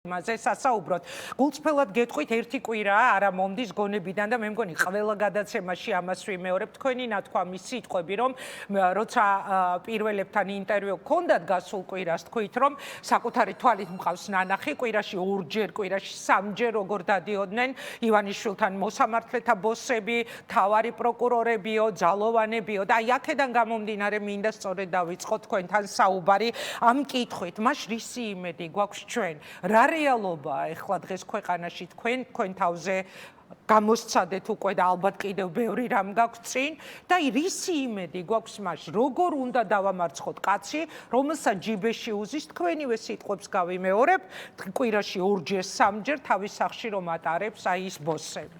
იმაზე სასაუბროთ. გულწრფელად გეტყვით ერთი კვირაა არა მომდის გონებიდან და მე მგონი ყველა გადაცემაში ამას ვიმეორებ თქვენი ნათქვამი სიტყვები რომ როცა პირველებთან ინტერვიუ გქონდათ გასულ კვირას თქვით რომ საკუთარი თვალით მყავს ნანახი კვირაში ორჯერ კვირაში სამჯერ როგორ დადიოდნენ ივანიშვილთან მოსამართლეთა ბოსები, მთავარი პროკურორებიო, ძალოვანებიო და აი აქედან გამომდინარე მინდა სწორედ დავიწყოთ თქვენთან საუბარი ამ კითხვით. მას რისი იმედი გვაქვს ჩვენ? რა რეალობაა ეხლა დღეს ქვეყანაში თქვენ თავზე გამოსცადეთ უკვე და ალბათ კიდევ ბევრი რამ გაქვთ წინ და რისი იმედი გვაქვს მას როგორ უნდა დავამარცხოთ კაცი რომელსაც ჯიბეში უზის თქვენივე სიტყვებს გავიმეორებ კვირაში ორჯერ სამჯერ თავის სახში რომ ატარებს აი ის ბოსები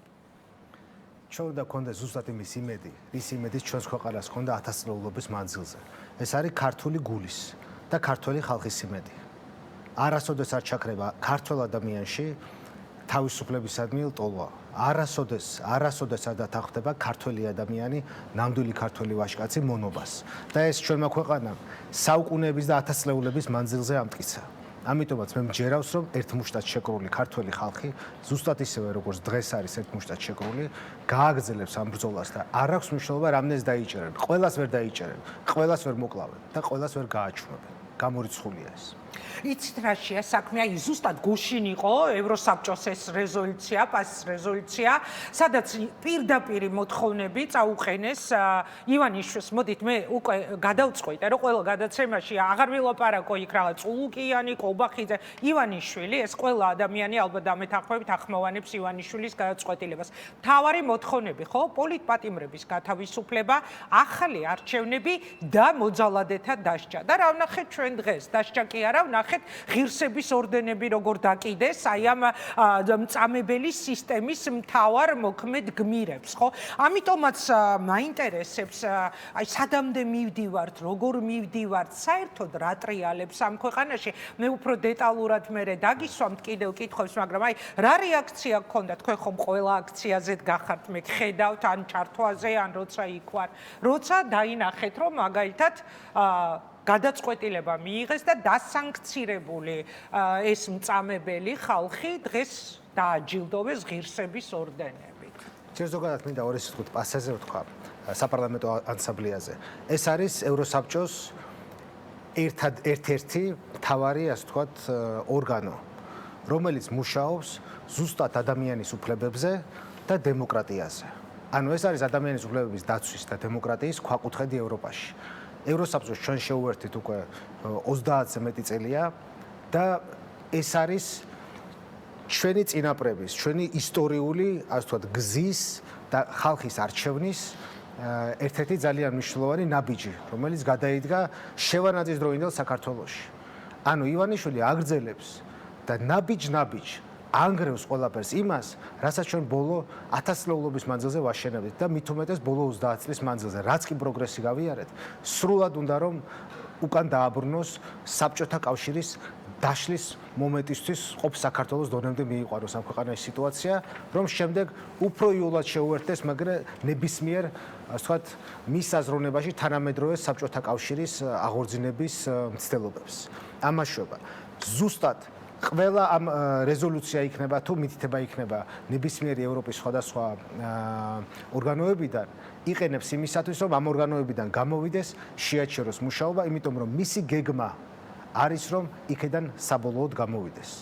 ჩვენ უნდა გქონდეს ზუსტად იმის იმედი რის იმედიც ჩვენს ქვეყანას ჰქონდა ათასწლეულობის მანძილზე ეს არის ქართული გულის და ქართველი ხალხის იმედი არასოდეს არ ჩაქრება ქართველ ადამიანში თავისუფლებისადმი ლტოლვა. არასოდეს არ დათანხმდება ქართველი ადამიანი, ნამდვილი ქართველი ვაჟკაცი მონობას. და ეს ჩვენმა ქვეყანამ საუკუნეების და ათასწლეულების მანძილზე ამტკიცა. ამიტომაც მე მჯერავს, რომ ერთ მუშტად შეკრული ქართველი ხალხი, ზუსტად ისევე როგორც დღეს არის ერთ მუშტად შეკრული, გააგრძელებს ამ ბრძოლას და არ აქვს მნიშვნელობა რამდენს დაიჭერენ. ყველას ვერ დაიჭერენ, ყველას ვერ მოკლავენ და ყველას ვერ გააჩვენებენ. გამორიცხულია ეს. იცით რაშია საქმე, აი ზუსტად გუშინ იყო ევროსაბჭოს ეს რეზოლუცია, პასის რეზოლუცია, სადაც პირდაპირ მოთხოვნები წაუყენეს ივანიშვილს. მოდით მე უკვე გადავწყვიტე, რომ ყველა გადაცემაში აღარ ვილაპარაკო იქ რაღაც წულუკიანი, კოლბახიძე, ივანიშვილი, ეს ყველა ადამიანი ალბათ დამეთანხმებით ახმოვანებს ივანიშვილის გადაწყვეტილებას. მთავარი მოთხოვნები, ხო, პოლიტპატიმრების გათავისუფლება, ახალი არჩევნები და მოძალადეთა დასჯა. და რა ვნახეთ ჩვენ დღეს? დასჯა კი არა, ვნახეთ ღირსების ორდენები როგორ დაკიდეს აი ამ მწამებელი სისტემის მთავარ მოქმედ გმირებს, ხო? ამიტომაც მაინტერესებს აი სადამდე მივდივართ, როგორ მივდივართ, საერთოდ რა ტრიალებს ამ ქვეყანაში. მე უფრო დეტალურად მერე დაგისვამთ კიდევ კითხვებს, მაგრამ აი რა რეაქცია გქონდა? თქვენ ხომ ყველა აქციაზეც გახართ, მე ხედავთ ან ჩართვაზე, ან როცა იქ ვარ. როცა დაინახეთ, რომ მაგალითად გადაწყვეტილება მიიღეს და დასანქცირებული ეს მწამებელი ხალხი დღეს დააჯილდოვეს ღირსების ორდენებით. ჯერ ზოგადად მინდა ორი სიტყვით პასაზე ვთქვა საპარლამენტო ასამბლეაზე. ეს არის ევროსაბჭოს ერთ-ერთი მთავარი, ასე ვთქვათ, ორგანო, რომელიც მუშაობს ზუსტად ადამიანის უფლებებზე და დემოკრატიაზე. ანუ ეს არის ადამიანის უფლებების დაცვის და დემოკრატიის ქვაკუთხედი ევროპაში. ევროსაბჭოს ჩვენ შეუერთით უკვე 30-ზე მეტი წელია და ეს არის ჩვენი წინაპრების, ჩვენი ისტორიული, ასე ვთქვათ, გზის და ხალხის არჩევნის ერთ-ერთი ძალიან მნიშვნელოვანი ნაბიჯი, რომელიც გადაიდგა შევარდნაძის დროინდელ საქართველოში. ანუ ივანიშვილი აგრძელებს და ნაბიჯ ანგრევს ყველაფერს იმას, რასაც ჩვენ ბოლო ათასწლეულობის მანძილზე ვაშენებთ და მით უმეტეს ბოლო 30 წლის მანძილზე, რაც კი პროგრესი გავიარეთ, სრულად უნდა რომ უკან დააბრუნოს საბჭოთა კავშირის დაშლის მომენტისთვის ყოფ საქართველოს დონემდე მიიყვანოს ამ ქვეყანაში სიტუაცია, რომ შემდეგ უფრო იულად შეუერთდეს მაგრამ ნებისმიერ, ასე ვთქვათ, მის აზროვნებაში თანამედროვე საბჭოთა კავშირის აღორძინების მცდელობებს. ამაშობა ზუსტად ყველა ამ რეზოლუცია იქნება თუ მითითება იქნება ნებისმიერი ევროპის სხვადასხვა ორგანოებიდან იყენებს იმისათვის, რომ ამ ორგანოებიდან გამოვიდეს შეაჩეროს მუშაობა, იმიტომ რომ მისი გეგმა არის, რომ იქიდან საბოლოოდ გამოვიდეს.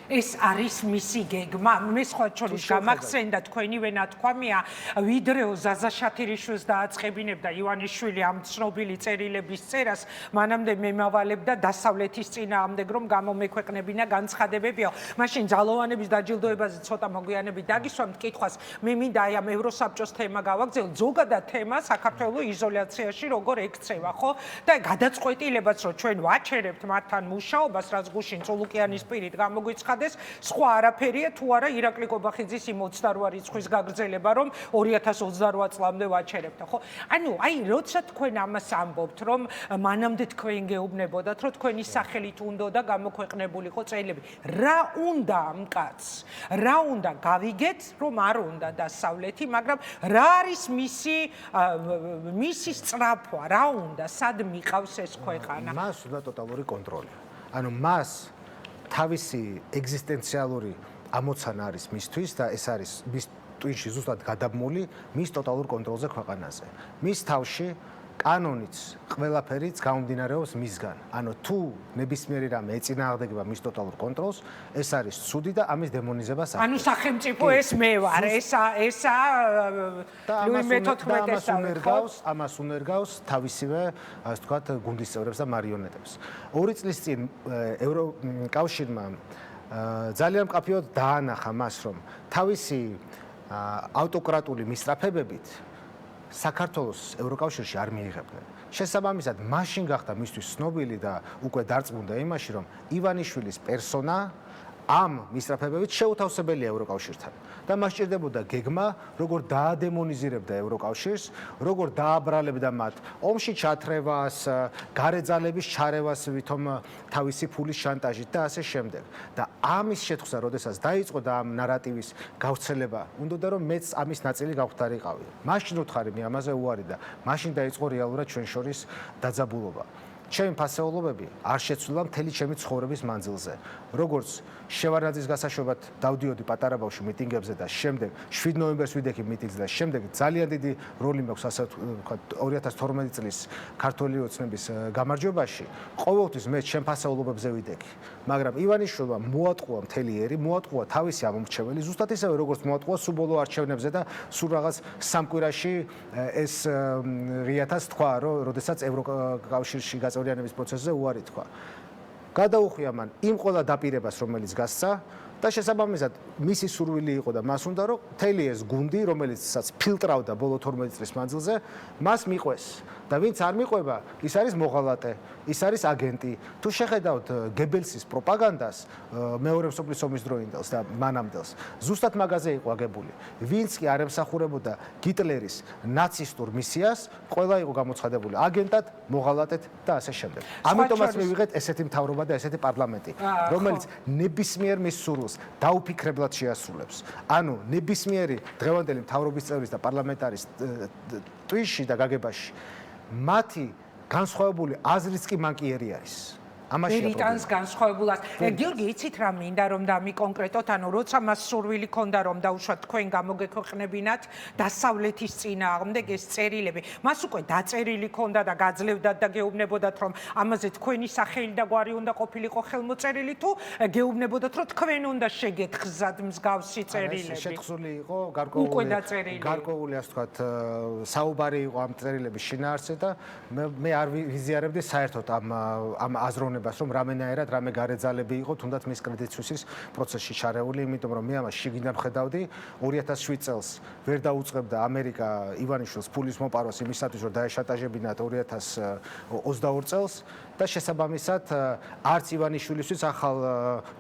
ეს არის მისი გეგმა. მე სხვა შორის გამახსენდა თქვენივე ნათქვამია, ვიდრეო ზაზა შათირიშვილს დააწყებინებდა ივანიშვილი ამ ცნობილი წერილების წერას, მანამდე მემავალებდა დასავლეთის წინააღმდეგ, რომ გამომექვეყნებინა განცხადებებიო. მაშინ ძალოვანების დაჯილდოებაზე ცოტა მოგვიანებით დაგისვამთ კითხვას. მე მინდა აი ამ ევროსაბჭოს თემა გავაგრძელოთ. ზოგადად თემა საქართველოს იზოლაციაში როგორ ექცევა, ხო? და გადაწყვეტილებას რომ ჩვენ ვაჩერებთ მათთან მუშაობას, რაც გუშინ წულუკიანის პირით გამოგვიცხადა სხვა არაფერია თუ არა ირაკლი კობახიძის იმ 28 რიცხვის გაგრძელება, რომ 2028 წლამდე ვაჩერებთ, ხო? ანუ აი როცა თქვენ ამას ამბობთ, რომ მანამდე თქვენ გეუბნებოდათ, რომ თქვენი სახელით უნდა გამოქვეყნებულიყო წერილები, რა უნდა ამ კაცს? რა უნდა გავიგეთ, რომ არ უნდა დასავლეთი, მაგრამ რა არის მისი სწრაფვა, რა უნდა, სად მიყავს ეს ქვეყანა? მას უნდა ტოტალური კონტროლი. ანუ მას თავისი ეგზისტენციალური ამოცანა არის მისთვის და ეს არის მის ტვინში ზუსტად გადაბმული მის ტოტალურ კონტროლზე ქვეყანაზე. მის თავში კანონიც, ყველაფერიც გამომდინარეობს მისგან. ანუ თუ ნებისმიერი რამე ეწინააღმდეგება მის ტოტალურ კონტროლს, ეს არის ცუდი და ამის დემონიზებას აქვს. ანუ სახელმწიფო ეს მე ვარ, ესა ლუი მე-14-ის ამას უნერგავს თავისივე, ასე ვთქვათ, გუნდის წევრებს და მარიონეტებს. 2 წლის წინ ევროკავშირმა ძალიან მკაფიოდ დაანახა მას, რომ თავისი ავტოკრატული მისწრაფებებით საქართველოს ევროკავშირში არ მიიღებდნენ. შესაბამისად, მაშინ გახდა მისთვის ცნობილი და უკვე დარწმუნდა იმაში, რომ ივანიშვილის პერსონა ამ მისწრაფებებით შეუთავსებელია ევროკავშირთან. და მას სჭირდებოდა გეგმა, როგორ დაადემონიზირებდა ევროკავშირს, როგორ დააბრალებდა მათ ომში ჩათრევას, გარე ძალების ჩარევას, ვითომ თავისი ფულის შანტაჟით და ასე შემდეგ. და ამის შეთხზა, როდესაც დაიწყო და ამ ნარატივის გავრცელება, უნდოდა რომ მეც ამის ნაწილი გავხდარიყავი. მაშინ უთხარი მე ამაზე უარი და მაშინ დაიწყო რეალურად ჩვენ შორის დაძაბულობა. ჩემი ფასეულობები არ შეცვლა მთელი ჩემი ცხოვრების მანძილზე. როგორც შევარდნაძის გასაშვებად დავდიოდი პატარა ბავშვი მიტინგებზე და შემდეგ 7 ნოემბერს ვიდექი მიტინგზე და შემდეგ ძალიან დიდი როლი მაქვს ასე ვთქვათ 2012 წლის ქართული ოცნების გამარჯვებაში. ყოველთვის მე ჩემ ფასეულობებზე ვიდექი. მაგრამ ივანიშვილმა მოატყუა მთელი ერი, მოატყუა თავისი ამომრჩეველი, ზუსტად ისევე როგორც მოატყუა სუბოლო არჩევნებზე და სულ რაღაც სამკვირაში ეს რიათას თქვა, რომ როდესაც ევროკავშირში გაწევრიანების პროცესზე უარი თქვა. გადაუხვია მან იმ ყველა დაპირებას, რომელიც გასცა და შესაბამისად მისი სურვილი იყო და მას უნდა რომ მთელი ეს გუნდი, რომელიცაც ფილტრავდა ბოლო 12 წლის მანძილზე, მას მიყვეს. და ვინც არ მიყვება, ის არის მოღალატე, ის არის აგენტი. თუ შეხედავთ გებელსის პროპაგანდას მეორე მსოფლიოს ომის დროინდელს და მანამდელს, ზუსტად მაგაზე იყო აგებული. ვინც კი არ ემსახურებოდა ჰიტლერის ნაცისტურ მისიას, ყველა იყო გამოცხადებული აგენტად, მოღალატედ და ასე შემდეგ. ამიტომაც მივიღეთ ესეთი მთავრობა და ესეთი პარლამენტი, რომელიც ნებისმიერ მის სურვილს დაუფიქრებლად შეასრულებს. ანუ ნებისმიერი დღევანდელი მთავრობის წევრის და პარლამენტარის ტვინში და გაგებაში მათი განსხვავებული აზრიც კი მანკიერი არის. ამაში ბრიტანს განსხვავებულად. გიორგი, იცით რა მინდა რომ დამიკონკრეტოთ, ანუ როცა მას სურვილი ქონდა რომ დაუშვათ თქვენ გამოგექვეყნებინათ დასავლეთის წინააღმდეგ ეს წერილები. მას უკვე დაწერილი ქონდა და გაძლევდათ და გეუბნებოდათ რომ ამაზე თქვენი სახელი და გვარი უნდა ყოფილიყო ხელმოწერილი თუ გეუბნებოდათ რომ თქვენ უნდა შეგეთხზათ მსგავსი წერილები. შეთხზული იყო გარკვეული ასე ვთქვათ საუბარი იყო ამ წერილების შინაარსზე და მე არ ვიზიარებდი საერთოდ ამ აზროვნებას რომ რამენაერად რამე გარეძალები იყო თუნდაც მის კრედიტ სვისის პროცესში ჩარეული, იმიტომ რომ მე ამას შიგნიდან ვხედავდი 2007 წელს ვერ დაუწყებდა ამერიკა ივანიშვილს ფულის მოპარვას იმისათვის რომ დაეშანტაჟებინათ 2022 წელს და შესაბამისად არც ივანიშვილისთვის ახალ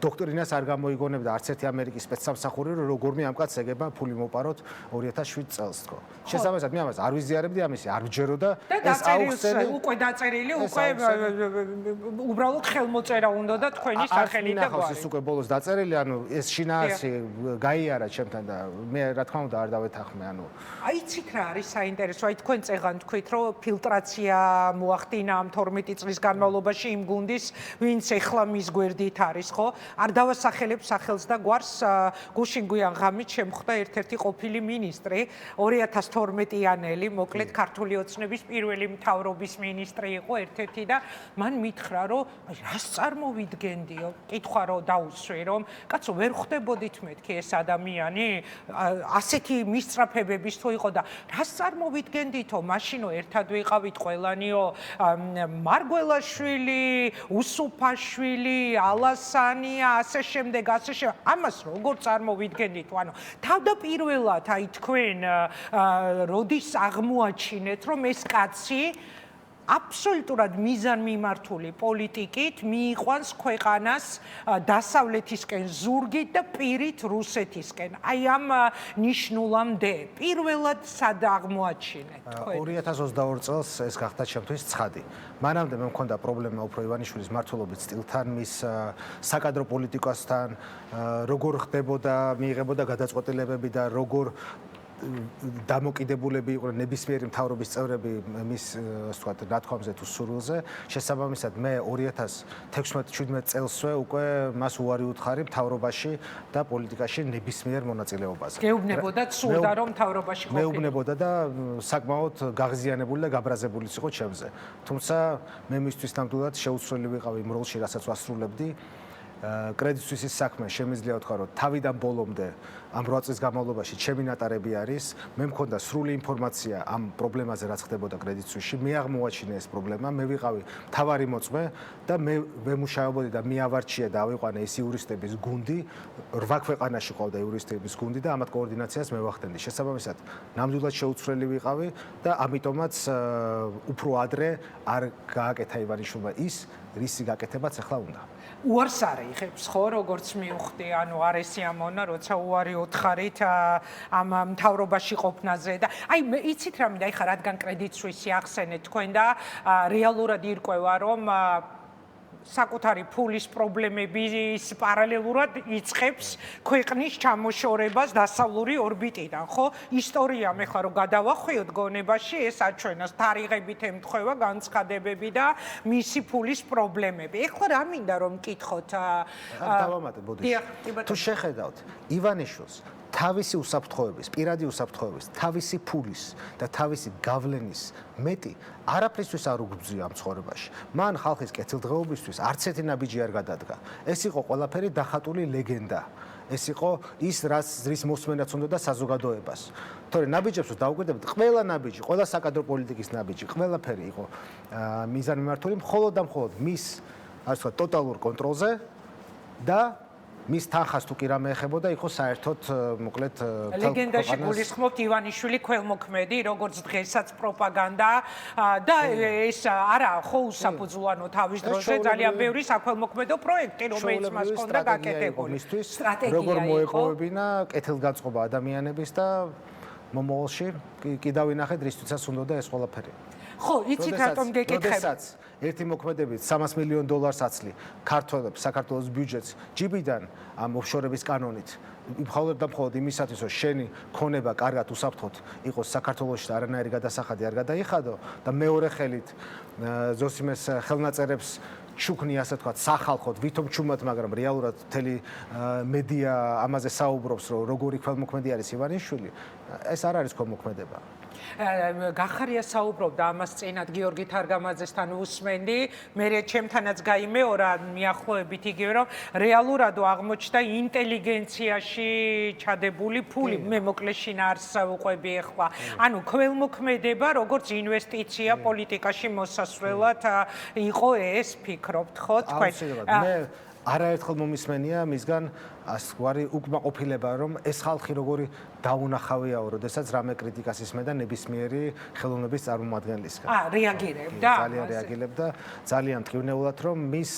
დოქტრინას არ გამოიგონებდა არც ერთი ამერიკის სპეცსამსახური რომ როგორმე ამ კაცს ეგება ფული მოპაროთ 2007 წელს თქო. შესაბამისად მე ამას არ ვიზიარებდი ამისი არ ვჯეროდა ეს აუხსენი უკვე დაწერილი უკვე უბრალოდ ხელმოწერა უნდა და თქვენი სახელი და გვარი. ეს უკვე ბოლოს დაწერილი, ანუ ეს შინაარსი გაიარა ჩემთან და მე რა თქმა უნდა არ დავეთანხმე, ანუ იცით რა არის საინტერესო, აი თქვენ წეგან თქვით, რომ ფილტრაცია მოახდინა ამ 12 წლის განმავლობაში იმ გუნდის, ვინც ეხლა მის გვერდით არის, ხო? არ დავასახელებ სახელს და გვარს გუშინ გვიან ღამით შემხვდა ერთ-ერთი ყოფილი მინისტრი, 2012-იანელი, მოკლედ ქართული ოცნების პირველი მთავრობის მინისტრი იყო ერთ-ერთი და მან მითხრა რომ რას წარმოვიდგენდიო? კითხვა რომ დაუსვი რომ კაცო ვერ ხვდებოდით მეთქი ეს ადამიანი ასეთი მისწრაფებების თუ იყო და რას წარმოვიდგენდითო მაშინო ერთად ვიყავით ყველანიო მარგველაშვილი, უსუფაშვილი, ალასანია, ასე შემდეგ ამას როგორ წარმოვიდგენდით? ანუ თავდაპირველად აი თქვენ როდის აღმოაჩინეთ რომ ეს კაცი აბსოლუტურად მიზანმიმართული პოლიტიკით მიიყვანს ქვეყანას დასავლეთისკენ ზურგით და პირით რუსეთისკენ. აი ამ ნიშნულამდე პირველად სად აღმოაჩინეთ თქვენ? 2022 წელს ეს გახდა ჩემთვის ცხადი. მანამდე მე მქონდა პრობლემა უფრო ივანიშვილის მმართველობის სტილთან, მის საკადრო პოლიტიკასთან, როგორ ხდებოდა, მიიღებოდა გადაწყვეტილებები და როგორ დამოკიდებულები იყვნენ ნებისმიერი მთავრობის წევრები მის ასე ვთქვათ ნათქვამზე თუ სურვილზე. შესაბამისად მე 2016-17 წელსვე უკვე მას უარი უთხარი მთავრობაში და პოლიტიკაში ნებისმიერ მონაწილეობაზე. გეუბნებოდათ სულდა რომ მთავრობაში ყოფილიყო. მეუბნებოდა და საკმაოდ გაღიზიანებული და გაბრაზებულიც იყო ჩემზე. თუმცა მე მისთვის ნამდვილად შეუცვლელი ვიყავი იმ როლში, რასაც ვასრულებდი. კრედიტ სუისის საქმე შემიძლია ვთქვა, რომ თავიდან ბოლომდე ამ 8 წლის განმავლობაში ჩემი ნატარები არის. მე მქონდა სრული ინფორმაცია ამ პრობლემაზე, რაც ხდებოდა კრედიტ სუისში. მე აღმოაჩინე ეს პრობლემა, მე ვიყავი მთავარი მოწმე და მე ვემუშაობოდი და მიავარჩია და ავიყვანე ეს იურისტების გუნდი. 8 ქვეყანაში ყავდა იურისტების გუნდი და ამათ კოორდინაციას მე ვახდენდი. შესაბამისად, ნამდვილად შეუცვლელი ვიყავი და ამიტომაც უფრო ადრე არ გააკეთა ივანიშვილმა ის, რისი გაკეთებაც ახლა უნდა. უარს არიღებს ხო როგორც მივხვდი ანუ არ ესიამონა როცა უარი უთხარით ამ მთავრობაში ყოფნაზე და აი იცით რა მინდა ეხლა რადგან კრედიტ სუისი ახსენეთ თქვენ და რეალურად ირკვევა რომ საკუთარი ფულის პრობლემების პარალელურად იწყებს ქვეყნის ჩამოშორებას დასავლური ორბიტიდან, ხო? ისტორიამ ეხლა რომ გადავახვიოთ გონებაში, ეს აჩვენოს თარიღებით ემთხვევა განცხადებები და მისი ფულის პრობლემები. ეხლა რა მინდა რომ მკითხოთ? დავამატებ, ბოდიში. თუ შეხედავთ ივანიშვილს თავისი უსაფრთხოების, პირადი უსაფრთხოების, თავისი ფულის და თავისი გავლენის მეტი არაფრისთვის არ უგრძია ამ ცხოვრებაში. მან ხალხის კეთილდღეობისთვის არც ერთი ნაბიჯი არ გადადგა. ეს იყო ყველაფერი დახატული ლეგენდა. ეს იყო ის, რის მოსმენაც უნდა და საზოგადოებას. თორე ნაბიჯებს დაუკვირდებთ, ყველა ნაბიჯი, ყველა საკადრო პოლიტიკის ნაბიჯი, ყველაფერი იყო მიზანმიმართული მხოლოდ და მხოლოდ მის, ასე ვთქვათ, ტოტალურ კონტროლზე და მის თანხას თუ კი რამე ეხებოდა, იყო საერთოდ მოკლედ ლეგენდაში გულისხმობთ ივანიშვილი ქველმოქმედი, როგორც დღესაც პროპაგანდა და ეს არა ხო უსაფუძვლო ანუ თავის დროზე ძალიან ბევრი საქველმოქმედო პროექტი, რომელიც მას ჰქონდა გაკეთებული. სტრატეგია როგორ მოეპოვებინა კეთილგანწყობა ადამიანების და მომავალში კი დავინახეთ რისთვისაც უნდა ეს ყველაფერი. ხო, იცით რატომ გეკითხები? ერთი მოქმედებით 300 მილიონ დოლარს აცლი ქართველებს საქართველოს ბიუჯეტს ჯიბიდან ამ ოფშორების კანონით. მხოლოდ და მხოლოდ იმისათვის, რომ შენი ქონება კარგად უსაფრთხოდ იყოს საქართველოში და არანაირი გადასახადი არ გადაიხადო და მეორე ხელით ზოსიმეს ხელნაწერებს ჩუქნი ასე თქვა სახალხოდ ვითომ ჩუმად, მაგრამ რეალურად მთელი მედია ამაზე საუბრობს, რომ როგორი ქველმოქმედი არის ივანიშვილი, ეს არ არის ქველმოქმედება. გახარია საუბრობდა ამას წინათ გიორგი თარგამაძესთან უსმენდი, მე ჩემთანაც გაიმეორა მიახლოებით იგივე რომ რეალურად აღმოჩნდა ინტელიგენციაში ჩადებული ფული, მე მოკლეშინ არს უყვები ახლა. ანუ ქველმოქმედება როგორც ინვესტიცია პოლიტიკაში მოსასვლელად იყო ეს ფიქრობთ ხო თქვენ? მე არაერთხელ მომისმენია მისგან ასგვარი უკმაყოფილება, რომ ეს ხალხი როგორი დაუნახავიაო, როდესაც რამე კრიტიკას ისმენდა ნებისმიერი ხელოვნების წარმომადგენლისგან. რეაგირებდა. ძალიან რეაგირებდა, ძალიან მტკივნეულად, რომ მის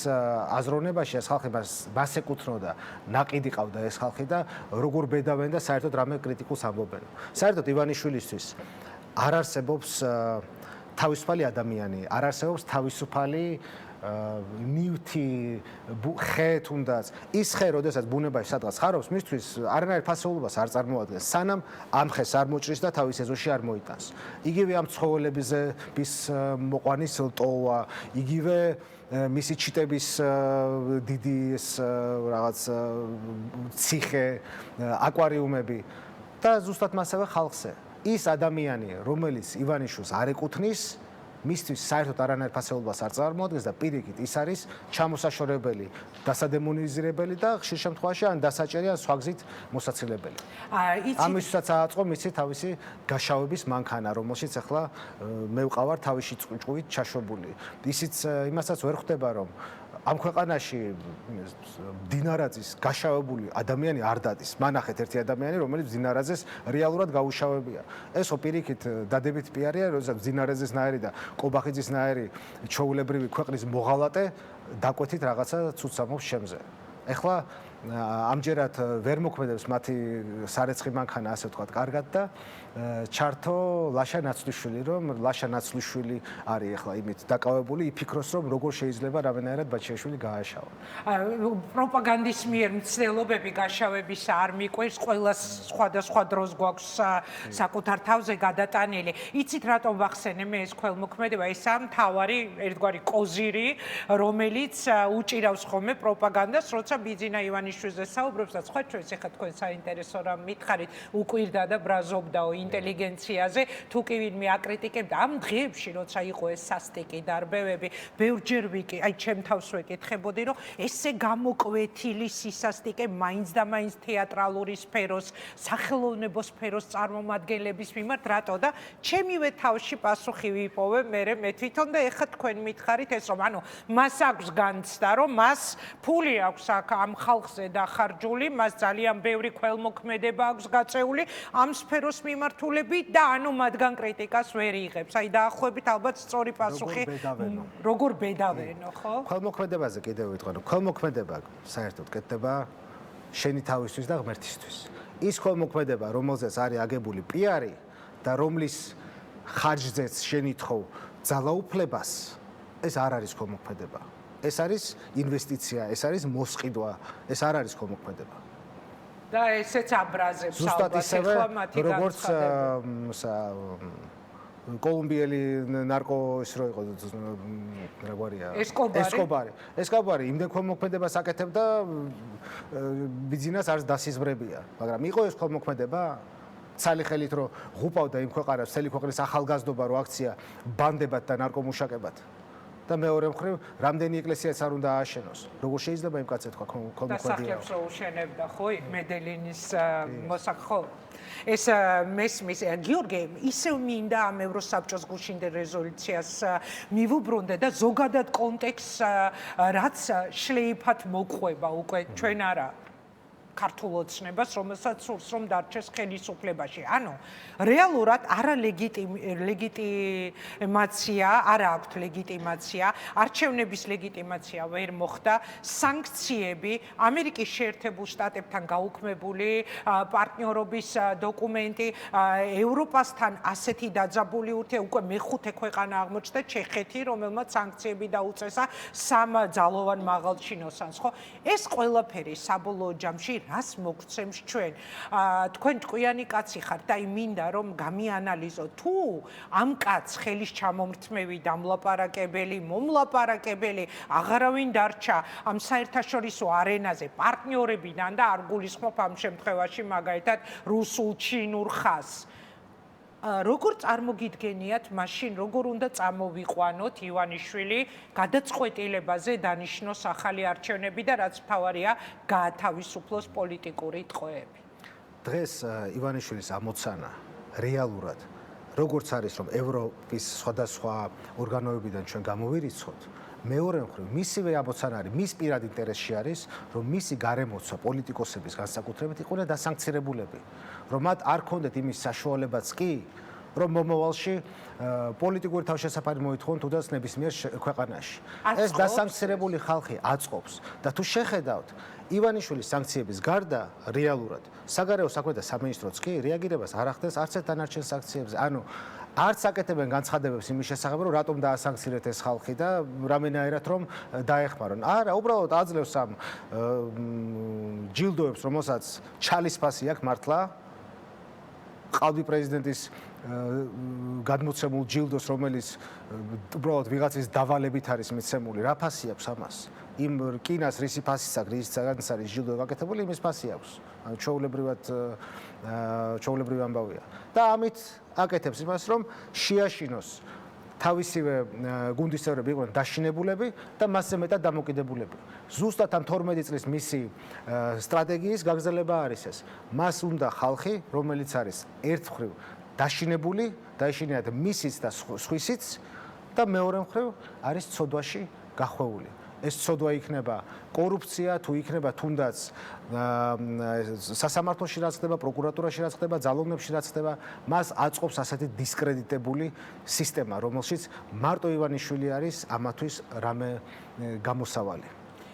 აზროვნებაში ეს ხალხი მას ეკუთვნოდა, ნაყიდი ყავდა ეს ხალხი და როგორ ბედავენ და საერთოდ რამე კრიტიკულს ამბობენ. საერთოდ ივანიშვილისთვის არ არსებობს თავისუფალი ადამიანი, არ არსებობს თავისუფალი ნივთი, ხე თუნდაც. ის ხე, როდესაც ბუნებაში სადღაც ხარობს, მისთვის არანაირ ფასეულობას არ წარმოადგენს, სანამ ამ ხეს არ მოჭრის და თავის ეზოში არ მოიტანს. იგივე ამ ცხოველებზე მოყვანის ტოვა, იგივე მისი ჩიტების დიდი ეს რაღაც ციხე, აკვარიუმები და ზუსტად მასევე ხალხზე. ის ადამიანი, რომელიც ივანიშვილს არ ეკუთვნის, მისთვის საერთოდ არანაირ ფასეულობას არ წარმოადგენს და პირიქით ის არის ჩამოსაშორებელი, დასადემონიზირებელი და ხშირ შემთხვევაში ან დასაჭერი ან სხვა გზით მოსაცილებელი. ამისთვისაც ააწყო მისი თავისი გაშავების მანქანა, რომელშიც ახლა მე ვყავარ თავისი ჭუჭუით ჩაშვებული. ისიც იმასაც ვერ ხვდება, რომ ამ ქვეყანაში დინარაძის გაშავებული ადამიანი არ დადის. მანახეთ ერთი ადამიანი, რომელიც დინარაძეს რეალურად გაუშავებია. ეს ხო პირიქით დადებით პიარია, როდესაც დინარაძეს ნაერი და კობახიძის ნაერი ჩაულებრივი ქვეყნის მოღალატე დაკვეთით რაღაცა ცუც ამობს შემზე. ეხლა ამჯერად ვერ მოქმედებს მათი სარეცხი მანქანა, ასე ვთქვათ, კარგად და ჩართო ლაშა ნაცვლიშვილი, რომ ლაშა ნაცვლიშვილი არის ახლა იმით დაკავებული, იფიქროს, რომ როგორ შეიძლება რამენერად ბაჩიაშვილი გააშავა. პროპაგანდის მიერ მცდელობები გაშავების არ მიყვეს, ყველას სხვადასხვა დროს გვაქვს საკუთარ თავზე გადატანილი. იცით რატომ ვახსენე მე ეს ქველმოქმედება, ესაა მთავარი ერთგვარი კოზირი, რომელიც უჭირავს ხოლმე პროპაგანდას, როცა ბიძინა ივანიშვილზე საუბრობს და სხვა ჩვენს ახლა თქვენ საინტერესო რამ მითხარით, უკვირდა და ბრაზობდაო ინტელიგენციაზე, თუ კი ვინმე აკრიტიკებდა ამ დღეებში, როცა იყო ეს სასტიკი დარბევები, ბევრჯერ აი ჩემ თავს ვეკითხებოდი, რომ ესე გამოკვეთილი სისასტიკე მაინც და მაინც თეატრალური სფეროს, სახელოვნებო სფეროს წარმომადგენლების მიმართ რატო და ჩემივე თავში პასუხი ვიპოვე მე თვითონ და ეხლა თქვენ მითხარით ეს რომ ანუ მას აქვს განცდა რომ მას ფული აქვს ამ ხალხზე დახარჯული, მას ძალიან ბევრი ქველმოქმედება აქვს გაწეული ამ სფეროს მიმართულებით და ანუ მათგან კრიტიკას ვერ იღებს. აი დაახლოებით ალბათ სწორი პასუხი როგორ ბედავენო, ხო? ქველმოქმედებაზე კიდევ ვიტყვი, რომ ქველმოქმედება საერთოდ კეთდება შენი თავისთვის და ღმერთისთვის. ის ქველმოქმედება, რომელზეც არის აგებული პიარი და რომლის ხარჯზეც შენი თხოვ ძალაუფლებას, ეს არ არის ქველმოქმედება. ეს არის ინვესტიცია, ეს არის მოსყიდვა, ეს არ არის ქველმოქმედება. და ესეც აბრაზებს ზუსტად ისევე, როგორც კოლუმბიელი ნარკო ის რო იყო რა გვარია ესკობარი იმდენ ქველმოქმედებას აკეთებდა ბიძინას არც დასიზმრებია, მაგრამ იყო ეს ქველმოქმედება ცალი ხელით რო ღუპავდა იმ ქვეყანას, მთელი ქვეყნის ახალგაზრდობა რო აქცია ბანდებად და ნარკომუშაკებად. და მეორე მხრივ, რამდენი ეკლესიაც არ უნდა ააშენოს. როგორ შეიძლება იმ კაცებს თქვა ქველმოქმედია? დასახლებს რო უშენებდა, ხო, მედელინის მოსახო. ეს მესმის გიორგი ისევ მინდა ამ ევროსაბჭოს გუშინდელ რეზოლუციას მივუბრუნდე და ზოგადად კონტექსტს რაც შლეიფად მოყვება უკვე ჩვენ არა ქართულ ოცნებას, რომელსაც სურს რომ დარჩეს ხელისუფლებაში. ანუ რეალურად ლეგიტიმაცია, არა აქვთ ლეგიტიმაცია, არჩევნების ლეგიტიმაცია ვერ მოხდა, სანქციები, ამერიკის შეერთებულ შტატებთან გაუქმებული პარტნიორობის დოკუმენტი, ევროპასთან ასეთი დაძაბული ურთიერთობა, უკვე მეხუთე ქვეყანა აღმოჩნდა ჩეხეთი, რომელმაც სანქციები დაუწესა სამ ძალოვან მაღალჩინოსანს, ხო? ეს ყველაფერი საბოლოო ჯამში რას მოგცემს ჩვენ? თქვენ ჭკვიანი კაცი ხართ და მინდა რომ გამიანალიზო თუ ამ კაცს ხელის ჩამომრთმევი დამლაპარაკებელი, მომლაპარაკებელი აღარავინ დარჩა ამ საერთაშორისო არენაზე პარტნიორებიდან და არ გულისხმობ ამ შემთხვევაში მაგალითად რუსულ, ჩინურ ხაზს. როგორ წარმოგიდგენიათ მაშინ როგორ უნდა წამოვიყვანოთ ივანიშვილი გადაწყვეტილებაზე დანიშნოს ახალი არჩევნები და რაც მთავარია გაათავისუფლოს პოლიტიკური ტყვეები. დღეს ივანიშვილის ამოცანა რეალურად როგორც არის რომ ევროპის სხვადასხვა ორგანოებიდან ჩვენ გამოვირიცხოთ, მეორე მხრივ მისივე ამოცანა არის, მის პირად ინტერესში არის, რომ მისი გარემოცვა პოლიტიკოსების განსაკუთრებით იყვნენ დასანქცირებულები, რომ მათ არ ქონდეთ იმის საშუალებაც კი, რომ მომავალში პოლიტიკური თავშესაფარი მოითხოვონ თუნდაც ნებისმიერ ქვეყანაში. ეს დასანქცირებული ხალხი აწყობს და თუ შეხედავთ ივანიშვილის სანქციების გარდა რეალურად საგარეო საქმეთა სამინისტროც კი რეაგირებას არ ახდენს არც ერთ დანარჩენ სანქციებზე. ანუ არც აკეთებენ განცხადებებს იმის შესახებ, რომ რატომ დაასანქცირეთ ეს ხალხი და რამენაერად რომ დაეხმარონ. არა, უბრალოდ აძლევს ამ ჯილდოებს, რომელსაც ჩალის ფასი აქვს მართლა. ყავდი პრეზიდენტის გადმოცემულ ჯილდოს, რომელიც უბრალოდ ვიღაცის დავალებით არის მიცემული. რა ფასი აქვს ამას? იმ რკინას რისი ფასიც აქვს, რისგანაც არის ჯილდო გაკეთებული, იმის ფასი აქვს. ანუ ჩვეულებრივი ამბავია. და ამით აკეთებს იმას, რომ შეაშინოს თავისივე გუნდის წევრები იყვნენ დაშინებულები და მასზე მეტად დამოკიდებულები. ზუსტად ამ 12 წლის მისი სტრატეგიის გაგრძელება არის ეს. მას უნდა ხალხი, რომელიც არის ერთმხრივ დაშინებული, დაიშინიათ მისიც და სხვისიც და მეორე მხრივ არის ცოდვაში გახვეული. ეს ცოდვა იქნება კორუფცია, თუ იქნება თუნდაც სასამართლოში რაც ხდება, პროკურატურაში რაც ხდება, ძალოვნებში რაც ხდება, მას აწყობს ასეთი დისკრედიტებული სისტემა, რომელშიც მარტო ივანიშვილი არის ამათვის რამე გამოსავალი.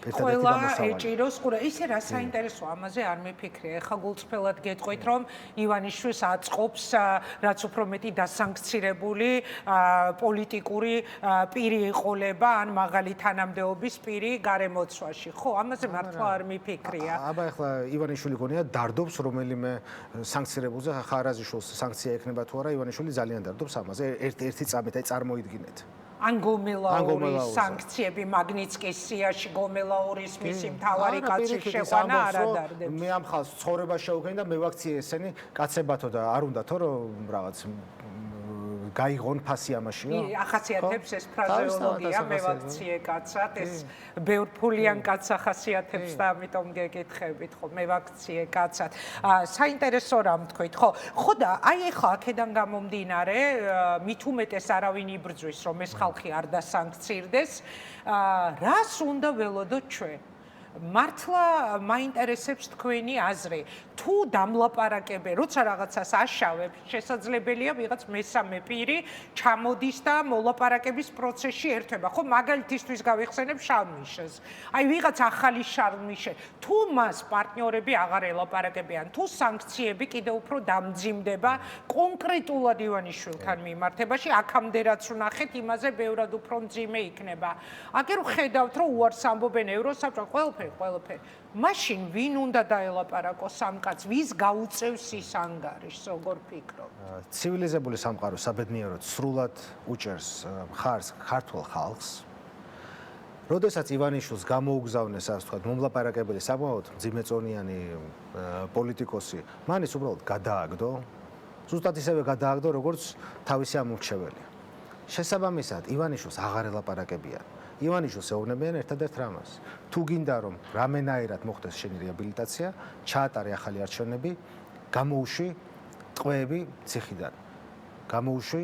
ერთადერთი ყველა გამოსავალი. ეჭიროს ყურა. ისე რა საინტერესო ამაზე არ მიფიქრე. ეხლა გულწრფელად გეტყვით, რომ ივანიშვილს აწყობს რაც უფრო მეტი დასანქცირებული პოლიტიკური პირი ეყოლება ან მაღალი თანამდებობის პირი გარემოცვაში. ხო, ამაზე მართლა არ მიფიქრია. აბა ეხლა ივანიშვილი გონია დარდობს რომელიმე სანქცირებულზე, ხარაზიშვილს სანქცია ექნება თუ არა, ივანიშვილი ძალიან დარდობს ამაზე. ერთი წამით აი წარმოიდგინეთ. ან გომელაურის სანქციები მაგნიცკის სიაში გომელაურის მისი მთავარი კაცის შეყვანა არ ადარდებს. მე ამ ხალხს ცხოვრებას შევქენი და მე ვაქციე ესენი კაცებათო და არ უნდათო რომ რაღაც გაიღონ ფასი ამაშია. ახასიათებს ეს ფრაზეოლოგია, მე ვაქციე კაცად, ეს ბევრფულიან კაცს ახასიათებს და ამიტომ გეკითხებით, ხო, მე ვაქციე კაცად. საინტერესო რამ თქვით, ხო? ხო და აი ეხლა აქედან გამომდინარე, მით უმეტეს არავინ იბრძვის, რომ ეს ხალხი არ დასანქცირდეს, რას უნდა ველოდოთ ჩვენ? მართლა მაინტერესებს თქვენი აზრი. თუ დამლაპარაკებენ, როცა რაღაცას აშავებ, შესაძლებელია ვიღაც მესამე პირი ჩამოდის და მოლაპარაკების პროცესში ერთვება. ხო, მაგალითისთვის გავიხსენებ შარლ-მიშელს. აი ვიღაც ახალი შარლ-მიშე, თუ მას პარტნიორები აღარ ელაპარაკებიან, თუ სანქციები კიდევ უფრო დამძიმდება კონკრეტულად ივანიშვილთან მიმართებაში, აქამდე რაც ვნახეთ, იმაზე ბევრად უფრო მძიმე იქნება. აგერ ვხედავთ, რომ უარს ამბობენ ევროსაბჭო, ყველაფერი. მაშინ ვინ უნდა დაელაპარაკოს ამ კაცს, ვის გაუწევს ის ანგარიშს, როგორ ფიქრობ? ცივილიზებული სამყარო საბედნიეროდ სრულად უჭერს მხარს ქართულ ხალხს. როდესაც ივანიშვილს გამოუგზავნეს, ასე ვთქვათ, მომლაპარაკებელი საკმაოდ მძიმეწონიანი პოლიტიკოსი, მან ის უბრალოდ გადააგდო, ზუსტად ისევე გადააგდო, როგორც თავისი ამორჩეველი. შესაბამისად, ივანიშვილს აღარ ელაპარაკებიან. ივანიშვილს ეუბნებიან ერთადერთ რამას. თუ გინდა რომ რამენაირად მოხდეს შენი რეაბილიტაცია, ჩაატარე ახალი არჩევნები, გამოუშვი ტყვეები ციხიდან. გამოუშვი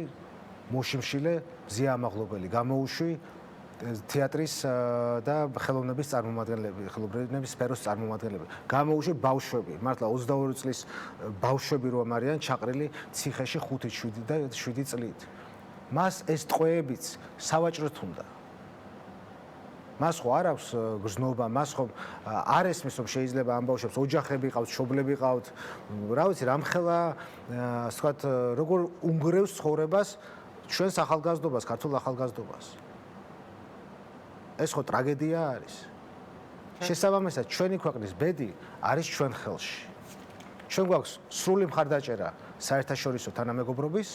მოშიმშილე მზია ამაღლობელი, გამოუშვი თეატრის და ხელოვნების წარმომადგენლები, ხელოვნების სფეროს წარმომადგენლები. გამოუშვი ბავშვები, მართლა 22 წლის ბავშვები რომ არიან ჩაყრილი ციხეში 5-7 და 7 წლით. მას ეს ტყვეებიც სავაჭროთ უნდა. მას ხო არ აქვს გრძნობა, მას ხო არ ესმის რომ შეიძლება ამ ბავშვებს ოჯახები ყავთ, მშობლები ყავთ, რა ვიცი, რამხელა, ასე ვთქვათ, როგორ უნგრევს ცხოვრებას ჩვენს ახალგაზრდობას, ქართულ ახალგაზრდობას. ეს ხო ტრაგედია არის. შესაბამისად, ჩვენი ქვეყნის ბედი არის ჩვენ ხელში. ჩვენ გვაქვს სრული მხარდაჭერა საერთაშორისო თანამეგობრობის,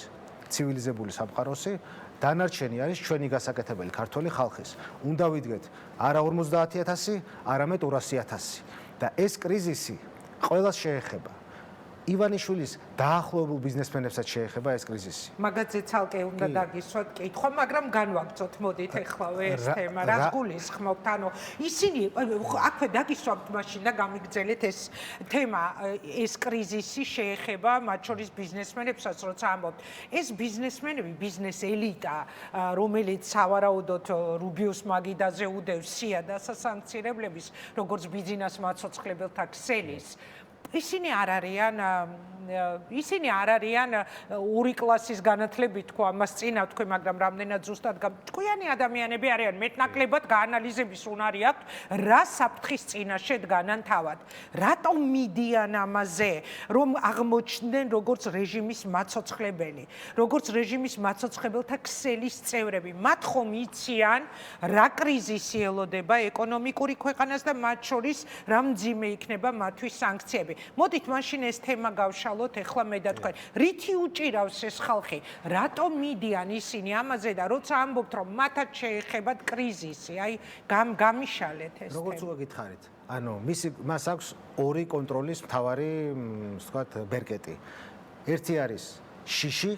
ცივილიზებული სამყაროსი, დანარჩენი არის ჩვენი გასაკეთებელი ქართული ხალხის. უნდა ვიდგეთ არა 50,000, არამედ 200,000 და ეს კრიზისი ყველას შეეხება. ივანიშვილის დაახლოებულ ბიზნესმენებსაც შეეხება ეს კრიზისი. მაგაზე ცალკე უნდა დაგისვათ კითხვა, მაგრამ განვაგრძოთ, მოდით ეხლავე ეს თემა, რას გულისხმობთ? ანუ ისინი აქვე დაგისვათ მაშინ და გამიგრძელეთ ეს თემა, ეს კრიზისი შეეხება მათ შორის ბიზნესმენებსაც, როცა ამბობთ. ეს ბიზნესმენები, ბიზნეს ელიტა, რომელიც სავარაუდოდ რუბიოს მაგიდაზე უდევს სია და სასანქცირებლების, როგორც ბიზნეს მაცოცხლებელთა ქსელის, ისინი არ არიან ორი კლასის განათლებით თქვა ამას წინა თქვი, მაგრამ რამდენად ზუსტად ჭკვიანი ადამიანები არიან, მეტნაკლებად გაანალიზების უნარი აქვთ, რა საფრთხის წინაშე დგანან თავად. რატომ მიდიან ამაზე, რომ აღმოჩნდნენ როგორც რეჟიმის მაცოცხლებელი, როგორც რეჟიმის მაცოცხლებელთა ქსელის წევრები. მათ ხომ იციან, რა კრიზისი ელოდება ეკონომიკური ქვეყანას და მათ შორის რა მძიმე იქნება მათთვის სანქციები. მოდით მაშინ ეს თემა გავშალოთ ეხლა მე და თქვენ. რითი უჭირავს ეს ხალხი? რატომ მიდიან ისინი ამაზე და როცა ამბობთ რომ მათაც შეეხებათ კრიზისი, აი გამიშალეთ ეს თემა. როგორც უგითხარით, ანუ მას აქვს ორი კონტროლის მთავარი, ვთქვათ, ბერკეტი. ერთი არის შიში,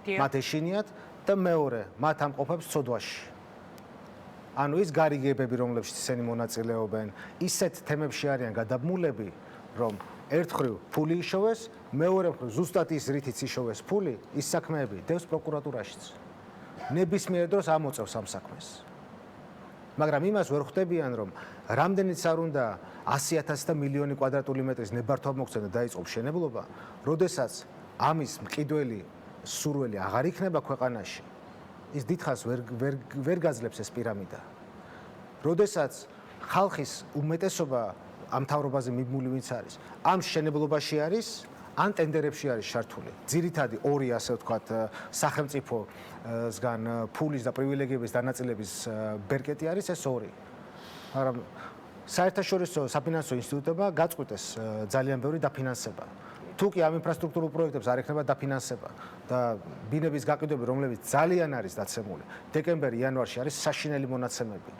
მათ ეშინიათ და მეორე, მათ ამყოფებს ცოდვაში. ანუ ის გარიგებები, რომლებშიც ისინი მონაწილეობენ, ისეთ თემებში არიან გადაბმულები, რომ ერთხელ ფული იშოვეს, მეორე მხრივ ზუსტად ის რითიც იშოვეს ფული, ის საქმეები დევს პროკურატურაშიც. ნებისმიერ დროს ამოწევს ამ საქმეს. მაგრამ იმას ვერ ხვდებიან, რომ რამდენიც არ უნდა 100,000 და მილიონი კვადრატული მეტრის ნებართვა მოქცენ და დაიწყოს მშენებლობა, როდესაც ამის მყიდველი სურველი აღარ იქნება ქვეყანაში, ის დიდხანს ვერ გაძლებს ეს პირამიდა. როდესაც ხალხის უმეტესობა ამ მთავრობაზე მიბმული ვინც არის, ამ შენებლობაში არის ან ტენდერებში არის ჩართული. ძირითადი ორი ასე ვთქვათ სახელმწიფოსგან ფულის და პრივილეგიების დანაწილების ბერკეტი არის ეს ორი. მაგრამ საერთაშორისო საფინანსო ინსტიტუტებმა გაწყვიტეს ძალიან ბევრი დაფინანსება. თუ კი ამ ინფრასტრუქტურულ პროექტებს არ ექნება დაფინანსება და ბინების გაყიდვები, რომლებიც ძალიან არის დაცემული, დეკემბერ-იანვარში არის საშინელი მონაცემები.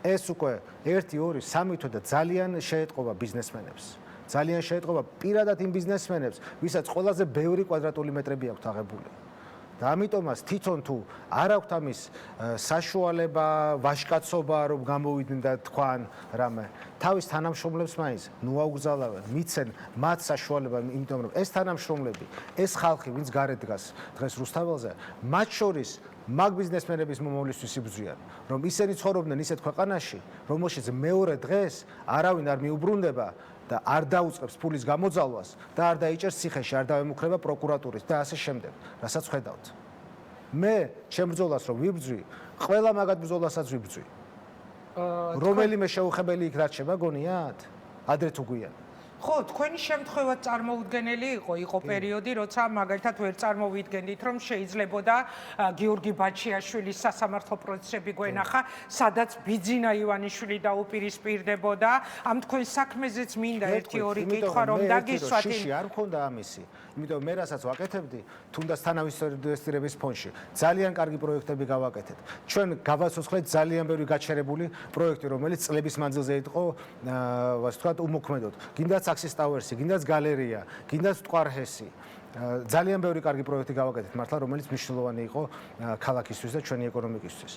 ეს უკვე 1, 2, 3 თვე და ძალიან შეეტყობა ბიზნესმენებს. ძალიან შეეტყობა პირადად იმ ბიზნესმენებს, ვისაც ყველაზე ბევრი კვადრატული მეტრები აქვთ აღებული. და ამიტომაც თვითონ თუ არ აქვთ ამის საშუალება, ვაჟკაცობა, რომ გამოვიდნენ და თქვან რამე, თავის თანამშრომლებს მაინც ნუ აუგზავნებენ, მიცენ მათ საშუალება, იმიტომ რომ ეს თანამშრომლები, ეს ხალხი, ვინც გარეთ დგას დღეს რუსთაველზე, მათ შორის მაგ ბიზნესმენების მომავლისთვის იბრძვიან, რომ ისინი ცხოვრობდნენ ისეთ ქვეყანაში, რომელშიც მეორე დღეს არავინ არ მიუბრუნდება და არ დაუწყებს ფულის გამოძალვას და არ დაიჭერს ციხეში, არ დაემუქრება პროკურატურის და ასე შემდეგ, რასაც ხედავთ. მე ჩემ ბრძოლას რომ ვიბრძვი, ყველა მაგათ ბრძოლასაც ვიბრძვი. რომელიმე შეუხებელი იქ რჩება, გონიათ? ადრე თუ გვიან. ხო, თქვენი შემთხვევა წარმოუდგენელი იყო პერიოდი, როცა მაგალითად ვერ წარმოვიდგენდით, რომ შეიძლებოდა გიორგი ბაჩიაშვილის სასამართლო პროცესები გვენახა, სადაც ბიძინა ივანიშვილი დაუპირისპირდებოდა. ამ თქვენ საქმეზეც მინდა 1-2 კითხვა რომ დაგისვათ. შიში არ მქონდა ამისი. იმიტომ მე რასაც ვაკეთებდი, თუნდაც თანავინვესტირების ფონდში, ძალიან კარგი პროექტები გავაკეთეთ. ჩვენ გავაცოცხლეთ ძალიან ბევრი გაჩერებული პროექტი, რომელიც წლების მანძილზე იყო, ასე ვთქვათ, უმოქმედოდ. გინდაც აქსის ტავერსი, გინდაც გალერეა, გინდაც მტკვარ-ჰესი. ძალიან ბევრი კარგი პროექტი გავაკეთეთ მართლა, რომელიც მნიშვნელოვანი იყო ქალაქისთვის და ჩვენი ეკონომიკისთვის.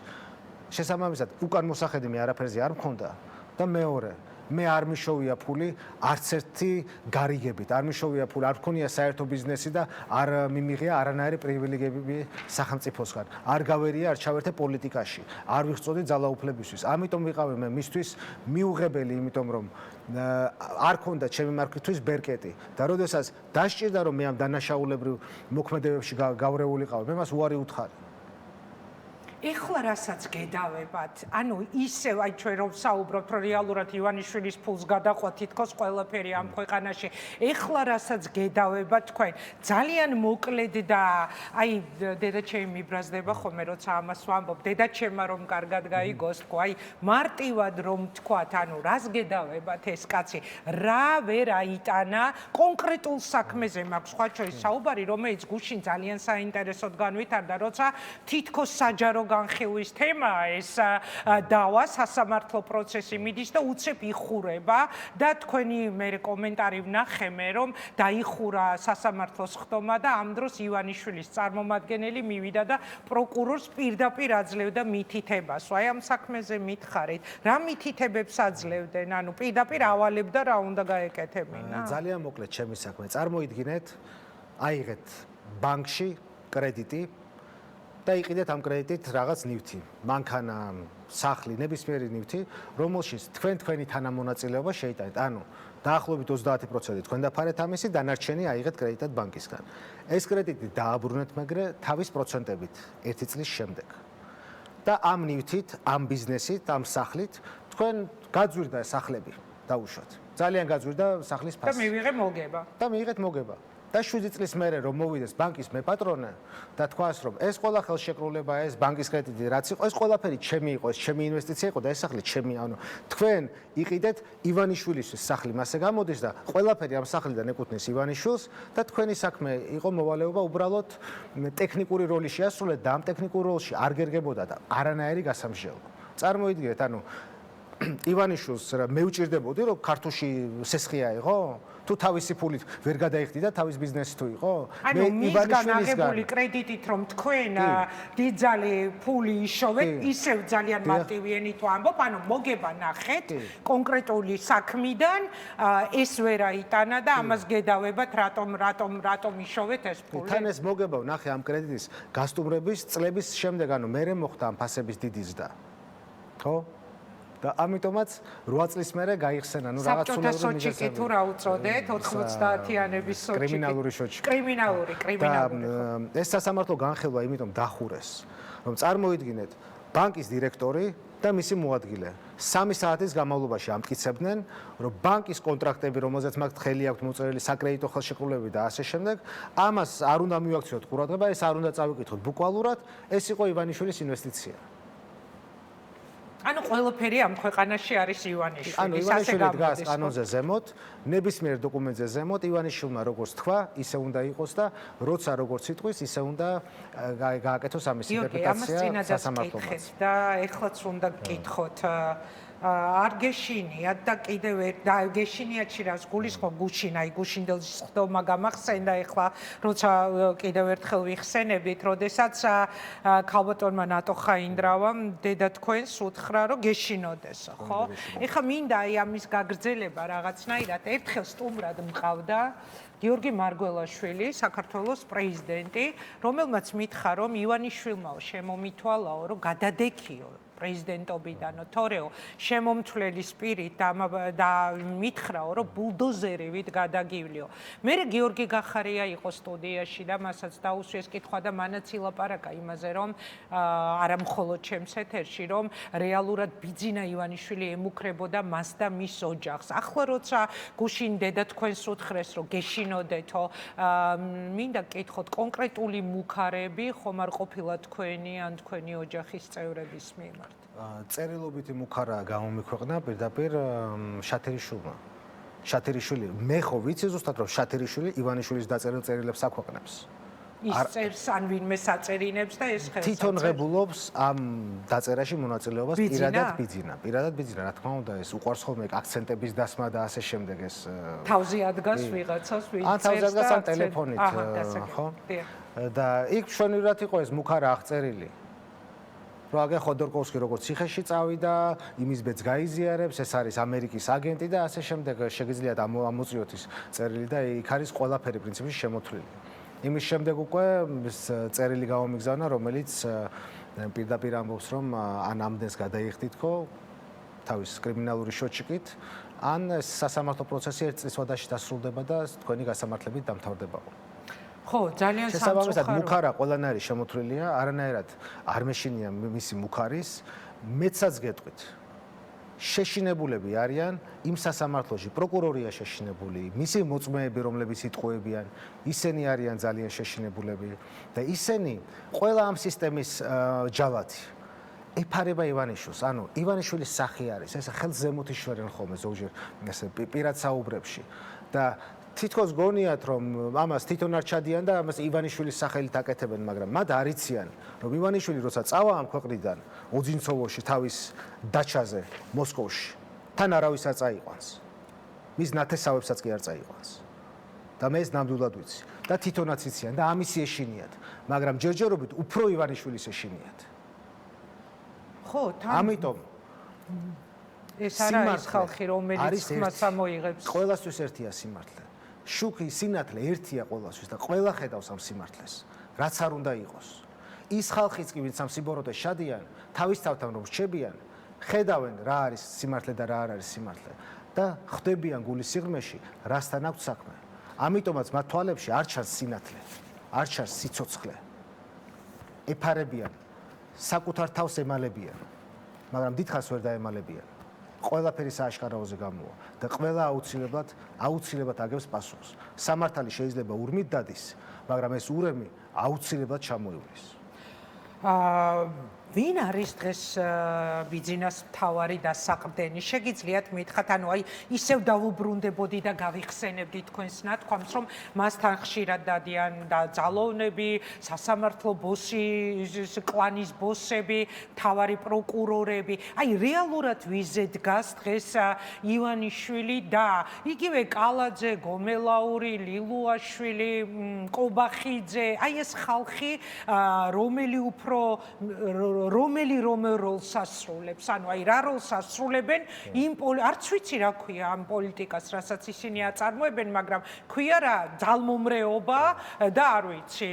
შესაბამისად, უკან მოსახედი მე არაფერზე არ მქონდა და მეორე მე არ მიშოვია ფული არც ერთი გარიგებით, არ მიშოვია ფული, არ მქონია საერთო ბიზნესი და არ მიმიღია არანაირი პრივილეგიები სახელმწიფოსგან. არ გავერია, არ ჩავერთე პოლიტიკაში, არ ვიხწოდი ძალაუფლებისთვის. ამიტომ ვიყავი მე მისთვის მიუღებელი, იმიტომ რომ არ ქონდა ჩემი მარკისთვის ბერკეტი და როდესაც დასჭირდა რომ მე ამ დანაშაულებრივ მოქმედებებში გავრეულიყავი, მე მას უარი უთხარი. ეხლა რასაც გედავებათ, ანუ ისევ აი ჩვენ რომ საუბრობთ, რომ რეალურად ივანიშვილის ფულს გადაყვა თითქოს ყველაფერი ამ ქვეყანაში. ეხლა რასაც გედავებათ თქვენ, ძალიან მოკლედ და აი დედაჩემი მიბრაზდება ხოლმე, როცა ამას ვამბობ, დედაჩემა რომ კარგად გაიგოს, თქო, აი მარტივად რომ თქვათ, ანუ რას გედავებათ ეს კაცი, რა ვერ აიტანა კონკრეტულ საქმეზე მაქვს სხვა შორის საუბარი, რომელიც გუშინ ძალიან საინტერესოდ განვითარდა, როცა თითქოს საჯარო განხილვის თემაა ეს დავა სასამართლო პროცესი მიდის და უცებ იხურება და თქვენი მე კომენტარი ვნახე მე რომ დაიხურა სასამართლოს ხდომა და ამ დროს ივანიშვილის წარმომადგენელი მივიდა და პროკურორს პირდაპირ აძლევდა მითითებას. აი ამ საქმეზე მითხარით, რა მითითებებს აძლევდნენ? ანუ პირდაპირ ავალებდა რა უნდა გაეკეთებინა? ძალიან მოკლედ ჩემი საქმე. წარმოიდგინეთ, აიღეთ ბანკში კრედიტი და იყიდეთ ამ კრედიტით რაღაც ნივთი, მანქანა, სახლი, ნებისმიერი ნივთი, რომელშიც თქვენი თანამონაწილეობა შეიტანეთ. ანუ დაახლოებით 30% თქვენ დაფარეთ ამისი, დანარჩენი აიღეთ კრედიტად ბანკისგან. ეს კრედიტი დააბრუნეთ მეგრე თავის პროცენტებით 1 წლის შემდეგ. და ამ ნივთით, ამ ბიზნესით, ამ სახლით თქვენ გაძვირდა სახლები დაუშვათ. ძალიან გაძვირდა სახლის ფასი. და მივიღე მოგება. და მიიღეთ მოგება. და 7 წლის მერე რომ მოვიდეს ბანკის მეპატრონე და თქვას რომ ეს ყველა ხელშეკრულება, ეს ბანკის კრედიტი რაც იყო, ეს ყველაფერი ჩემი იყო, ეს ჩემი ინვესტიცია იყო და ეს სახლი ჩემი, ანუ თქვენ იყიდეთ ივანიშვილის სახლი მასე გამოდის და ყველაფერი ამ სახლიდან ეკუთვნის ივანიშვილს და თქვენი საქმე იყო მოვალეობა უბრალოდ ტექნიკური როლი შეასრულეთ და ამ ტექნიკურ როლში არ გერგებოდა და არანაირი გასამსჯელო. წარმოიდგინეთ, ანუ ივანიშვილს მე ვჭირდებოდი რომ ქართულში სესხია იყო? თუ თავისი ფულით ვერ გადაიხდიდა თავის ბიზნესი თუ იყო? ანუ მისგან აღებული კრედიტით რომ თქვენ დიდძალი ფული იშოვეთ, ისევ ძალიან მარტივიენით ვამბობ, ანუ მოგება ნახეთ კონკრეტული საქმიდან, ეს ვერ აიტანა და ამას გედავებათ, რატომ იშოვეთ ეს ფული? თან ეს მოგება ვნახე ამ კრედიტის გასტუმრების წლების შემდეგ, ანუ მერე მოხდა ამ ფასების დიდი ზრდა. ხო? და ამიტომაც 8 წლის მერე გაიხსენა, ნუ რაღაც საბჭოთა სოჭიკი თუ რა უწოდეთ 90-იანების სოჭიკი. კრიმინალური სოჭიკი. კრიმინალური. ეს სასამართლო განხილვა იმიტომ დახურეს, რომ წარმოიდგინეთ, ბანკის დირექტორი და მისი მოადგილე 3 საათის განმავლობაში ამტკიცებდნენ, რომ ბანკის კონტრაქტები, რომელზეც მაგ ხელი აქვთ მოწერილი საკრედიტო ხელშეკრულებები და ასე შემდეგ, ამას არ უნდა მივაქციოთ ყურადღება, ეს არ უნდა წავიკითხოთ ბუკვალურად, ეს იყო ივანიშვილის ინვესტიცია. ანუ ყველაფერი ამ ქვეყანაში არის ივანიშვილის. ანუ ივანიშვილი დგას კანონზე ზემოთ, ნებისმიერ დოკუმენტზე ზემოთ, ივანიშვილმა როგორც თქვა, ისე უნდა იყოს და როცა როგორც იტყვის, ისე უნდა გააკეთოს ამის ინტერპრეტაცია სასამართლომაც. და ეხლაც უნდა გკითხოთ არ გეშინიათ და კიდევ და გეშინიათში რას გულისხმობ გუშინ აი გუშინდელს ხდომა გამახსენდა ეხლა როცა კიდევ ერთხელ ვიხსენებით როდესაც ქალბატონმა ნატო ხაინდრავამ დედა თქვენს უთხრა რომ გეშინოდეს ხო ეხლა მინდა აი ამის გაგრძელება რაღაცნაირად ერთხელ სტუმრად მყავდა გიორგი მარგველაშვილი, საქართველოს პრეზიდენტი, რომელმაც მითხრა, რომ ივანიშვილმაო შემომითვალაო, რომ გადადექიო პრეზიდენტობიდანო, თორეო შემომთვლელი სპირით და მითხრაო, რომ ბულდოზერივით გადაგივლიო. მე გიორგი გახარია იყო სტუდიაში და მასაც დაუსვეს კითხვა და მანაც ილაპარაკა იმაზე, რომ არა მხოლოდ ჩემს ეთერში, რომ რეალურად ბიძინა ივანიშვილი ემუქრებოდა მას და მის ოჯახს. ახლა როცა გუშინ დედა თქვენს უთხრეს, რომ გეშინოდეთო, მინდა გკითხოთ კონკრეტული მუქარები ხომ არ ყოფილა თქვენი ან თქვენი ოჯახის წევრების მიმართ? წერილობითი მუქარა გამომიქვეყნა პირდაპირ შათერიშვილმა. შათერიშვილი, მე ხო ვიცი ზუსტად რომ შათერიშვილი ივანიშვილის დაწერილ წერილებს აქვეყნებს. ის წერს ან ვინმე საწერინებს და ეს ხელს თვითონ ღებულობს ამ დაწერაში მონაწილეობას პირადად ბიძინა, რა თქმა უნდა, ეს უყვარს ხოლმე აქცენტების დასმა და ასე შემდეგ ეს თავზე ადგას ვიღაცას ვინ წერს და თავზე ადგას ან ტელეფონით, ხო? და იქ მშვენივრად იყო ეს მუქარა აღწერილი. რომ აგე ხოდორკოვსკი როგორც ციხეში წავიდა, იმის ბედს გაიზიარებს, ეს არის ამერიკის აგენტი და ასე შემდეგ შეგიძლიათ ამოწიოთ ის წერილი და იქ არის ყველაფერი პრინციპში შემოთვლილი. იმის შემდეგ უკვე წერილი გამომიგზავნა, რომელიც პირდაპირ ამბობს, რომ ან ამდენს გადაიხდითქო თავის კრიმინალური შოჩიკით, ან სასამართლო პროცესი ერთ წლის ვადაში დასრულდება და თქვენი გასამართლებით დამთავრდებაო. ხო, ძალიან შესაბამისად მუქარა ყველანაირი შემოთვლილია, არანაირად არ მეშინია მისი მუქარის, მეცაც გეტყვით. შეშინებულები არიან იმ სასამართლოში, პროკურორია შეშინებული, მისი მოწმეები, რომლებიც იტყუებიან, ისინი არიან ძალიან შეშინებულები და ისინი ყველა ამ სისტემის ჯალათი ეფარება ივანიშვილს, ანუ ივანიშვილის სახე არის, ეს ხელს ზემოთ იშვერენ ხოლმე ზოგჯერ ესე პირად საუბრებში და თითქოს გონიათ რომ ამას თვითონ არ ჩადიან და ამას ივანიშვილის სახელით აკეთებენ, მაგრამ მათ არ იციან რომ ივანიშვილი როცა წავა ამ ქვეყნიდან ოძინცოვოში თავის დაჩაზე მოსკოვში თან არავისაც წაიყვანს. მის ნათესავებსაც კი არ წაიყვანს. და მე ეს ნამდვილად ვიცი და თვითონაც იციან და ამის ეშინიათ, მაგრამ ჯერჯერობით უფრო ივანიშვილის ეშინიათ. ხო, თან ამიტომ ეს არა ის ხალხი რომელიც ხმას ამოიღებს. ყველასთვის ერთია სიმართლე. შუქი სინათლე ერთია ყველასთვის და ყველა ხედავს ამ სიმართლეს, რაც არ უნდა იყოს. ის ხალხიც კი ვინც ამ სიბოროტეს შადიან, თავის თავთან რომ რჩებიან, ხედავენ რა არის სიმართლე და რა არ არის სიმართლე და ხვდებიან გულის სიღრმეში, რასთან აქვს საქმე. ამიტომაც მათ თვალებში არ ჩანს სინათლე, არ ჩანს სიცოცხლე. ეფარებიან, საკუთარ თავს ემალებიან, მაგრამ დიდხანს ვერ დაემალებიან. ყველაფერი სააშკარაოზე გამოვა და ყველა აუცილებლად აგებს პასუხს. სამართალი შეიძლება ურმით დადის, მაგრამ ეს ურემი აუცილებლად ჩამოივლის. ვინ არის დღეს ბიძინას მთავარი დასაყრდენი? შეგიძლიათ მითხრათ, ანუ აი ისევ დავუბრუნდებოდი და გავიხსენებდი თქვენს ნათქვამს, რომ მასთან ხშირად დადიან და ძალოვნები, სასამართლო ბოსი, კლანის ბოსები, მთავარი პროკურორები. აი რეალურად ვიზე დგას დღეს ივანიშვილი და იგივე კალაძე, გომელაური, ლილუაშვილი, კობახიძე, აი ეს ხალხი, რომელი როლს ასრულებს, ანუ აი რა როლს ასრულებენ იმ არც ვიცი რა ქვია ამ პოლიტიკას, რასაც ისინი აწარმოებენ, მაგრამ ქვია რა ძალმომრეობა და არ ვიცი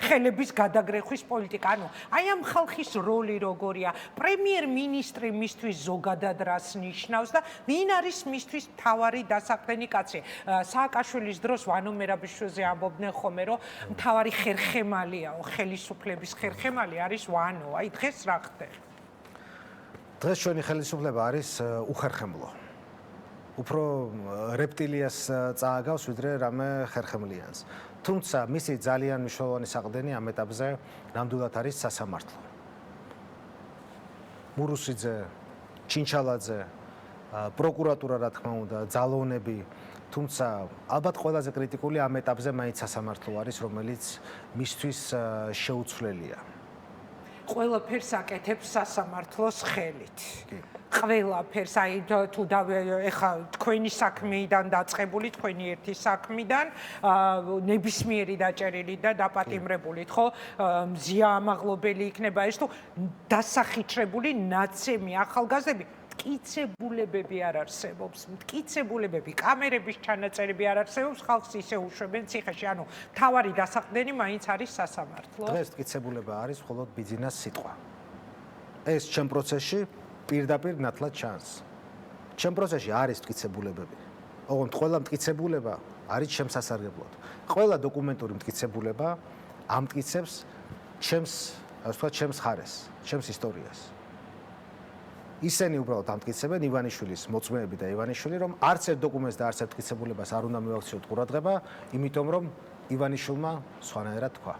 ხელების გადაგრეხვის პოლიტიკა. ანუ აი ამ ხალხის როლი როგორია? პრემიერ-მინისტრი მისთვის ზოგადად რას ნიშნავს და ვინ არის მისთვის მთავარი დასაყრდენი კაცი? სააკაშვილის დროს ვანო მერაბიშვილზე ამბობდნენ ხოლმე, რომ მთავარი ხერხემალიაო, ხელისუფლების ხერხემალი არის ვანო. აი დღეს რა ხდება? დღეს ჩვენი ხელისუფლება არის უხერხემლო. უფრო რეპტილიას წააგავს ვიდრე რამე ხერხემლიანს. თუმცა მისი ძალიან მნიშვნელოვანი საყრდენი ამ ეტაპზე ნამდვილად არის სასამართლო. მურუსიძე, ჩინჩალაძე, პროკურატურა რა თქმა უნდა, ძალოვნები, თუმცა ალბათ ყველაზე კრიტიკული ამ ეტაპზე მაინც სასამართლო არის, რომელიც მისთვის შეუცვლელია. ყველაფერს აკეთებს სასამართლოს ხელით. ყველაფერს, აი თუ ეხა თქვენი საქმეიდან დაწყებული, თქვენი ერთი საქმიდან, ნებისმიერი დაჭერილი და დაპატიმრებულით, ხო, მზია ამაღლობელი იქნება ეს თუ დასახიჩრებული ნაცემი ახალგაზრდები მტკიცებულებები არ არსებობს, მტკიცებულებები, კამერების ჩანაწერები არ არსებობს, ხალხს ისე უშვებენ ციხეში, ანუ მთავარი დასაყრდენი მაინც არის სასამართლო. დღეს მტკიცებულება არის მხოლოდ ბიძინას სიტყვა. ეს ჩემ პროცესში პირდაპირ ნათლად ჩანს. ჩემ პროცესში არის მტკიცებულებები. ოღონდ ყველა მტკიცებულება არის ჩემს სასარგებლოდ. ყველა დოკუმენტური მტკიცებულება ამტკიცებს ჩემს, ასე ვთქვათ, ჩემს ხარეს, ჩემს ისტორიას. ისინი უბრალოდ ამტკიცებენ ივანიშვილის მოწმეები და ივანიშვილი, რომ არც ერთ დოკუმენტს და არც ერთ მტკიცებულებას არ უნდა მივაქციოთ ყურადღება, იმიტომ რომ ივანიშვილმა სხვანაირად თქვა.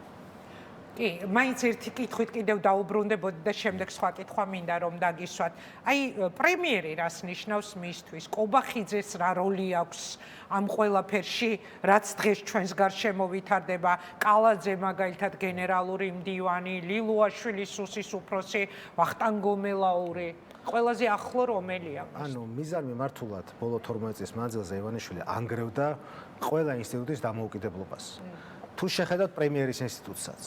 კი, მაინც ერთი კითხვით კიდევ დაუბრუნდებოდი და შემდეგ სხვა კითხვა მინდა რომ დაგისვათ. აი, პრემიერი რას ნიშნავს მისთვის? კობახიძეს რა როლი აქვს ამ ყველაფერში, რაც დღეს ჩვენს გარშემო ვითარდება? კალაძე მაგალითად გენერალური მდივანი, ლილუაშვილის სუსის უფროსი, ვახტანგ გომელაური. ყველაზე ახლო რომელია? ანუ მიზან მიმართულად ბოლო 12 წლის მანძილზე ივანიშვილი ანგრევდა ყველა ინსტიტუტის დამოუკიდებლობას. თუ შეხედავთ პრემიერის ინსტიტუტსაც,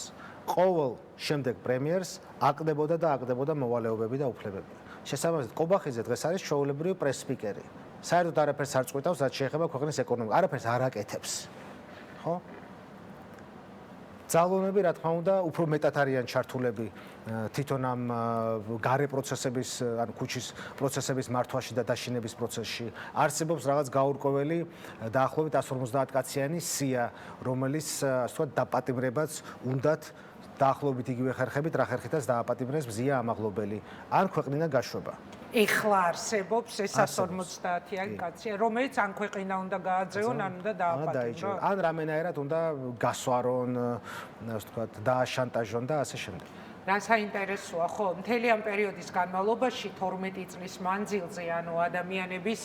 ყოველ შემდეგ პრემიერს აკდებოდა და აკდებოდა მოვალეობები და უფლებები. შესაბამისად, კობახიძე დღეს არის ჩვეულებრივი პრეს-სპიკერი. საერთოდ არაფერს არ წყვეტავს, რაც შეეხება ქვეყნის ეკონომიკას, არაფერს არ აკეთებს. ხო? ძალოვნები, რა თქმა უნდა, უფრო მეტად არიან ჩართულები თვითონ ამ გარე პროცესების, ანუ ქუჩის პროცესების მართვაში და დაშინების პროცესში. არსებობს რაღაც გაურკვეველი დაახლოებით 150 კაციანი სია, რომელიც, ასე ვთქვათ, დაპატიმრებაც უნდათ დაახლოებით იგივე ხერხებით, რა ხერხითაც დააპატიმრეს მზია ამაღლობელი, ან ქვეყნიდან გაშვება. ეხლა არსებობს ეს 150-იანი კაცი, რომელიც ან ქვეყნიდან უნდა გააძევონ, ან უნდა დააპატიმრონ. ან რამენაერად უნდა გასვარონ, ასე ვთქვათ, დააშანტაჟონ და ასე შემდეგ. რა საინტერესოა, ხო, მთელი ამ პერიოდის განმავლობაში 12 წლის მანძილზე, ანუ ადამიანების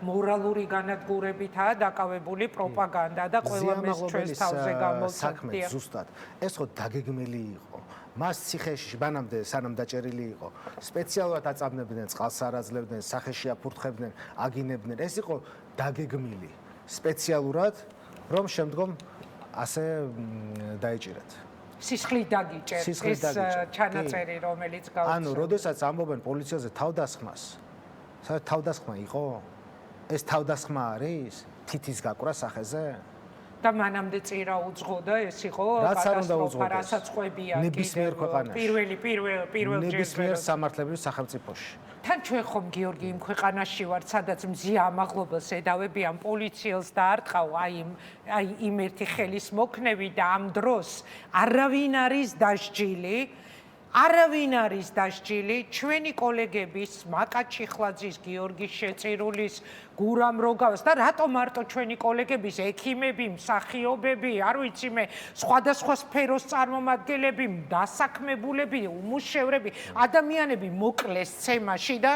მორალური განადგურებითაა დაკავებული პროპაგანდა და ყველამეს ჩვენს თავზე გამოვცადია. ზუსტად, ეს ხო დაგეგმილი იყო. მას ციხეში ბანამდე სანამ დაჭერილი იყო, სპეციალურად აწამებდნენ, წყალს არ აძლევდნენ, სახეში აფურთხებდნენ, აგინებდნენ. ეს იყო დაგეგმილი, სპეციალურად, რომ შემდგომ ასე დაეჭირათ. სისხლით დაგიჭერთ ეს ჩანაწერი, რომელიც გავუწევთ. ანუ, როდესაც ამბობენ პოლიციაზე თავდასხმას, საერთოდ თავდასხმა იყო? ეს თავდასხმა არის? თითის გაკვრა სახეზე? და მანამდე წირა უძღოდა, ეს იყო კატასტროფა, რასაც ყვებია ნებისმიერ ქვეყანაში. პირველ ნებისმიერ სამართლებრივ სახელმწიფოში. თან ჩვენ ხომ გიორგი იმ ქვეყანაში ვართ, სადაც მზია ამაღლობელს ედავებიან პოლიციელს და არტყავ აი იმ ერთი ხელის მოქნევი და ამ დროს არავინ არის დასჯილი. არავინ არის დასჯილი, ჩვენი კოლეგების, მაკა ჩიხლაძის, გიორგი შეწირულის, გურამ როგავას და რატომ მარტო ჩვენი კოლეგების, ექიმები, მსახიობები, არ ვიცი მე, სხვადასხვა სფეროს წარმომადგენლები, დასაქმებულები, უმუშევრები, ადამიანები მოკლეს ცემაში და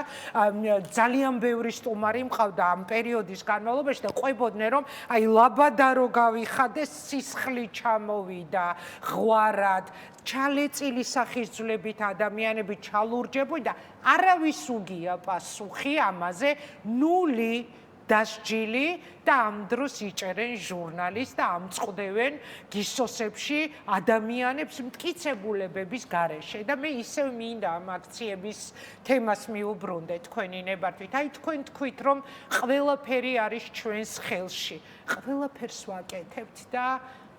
ძალიან ბევრი სტუმარი მყავდა ამ პერიოდის განმავლობაში და ყვებოდნენ რომ აი ლაბადა რო გავიხადეს, სისხლი ჩამოვიდა, ღვარად, ჩალეწილი სახისძვლებით ადამიანები ჩალურჯებული და არავის უგია პასუხი ამაზე, ნული დასჯილი და ამ დროს იჭერენ ჟურნალისტს და ამწყდებენ გისოსებში ადამიანებს მტკიცებულებების გარეშე და მე ისევ მინდა ამ აქციების თემას მიუბრუნდე თქვენი ნებართვით. აი თქვენ თქვით რომ ყველაფერი არის ჩვენს ხელში. ყველაფერს ვაკეთებთ და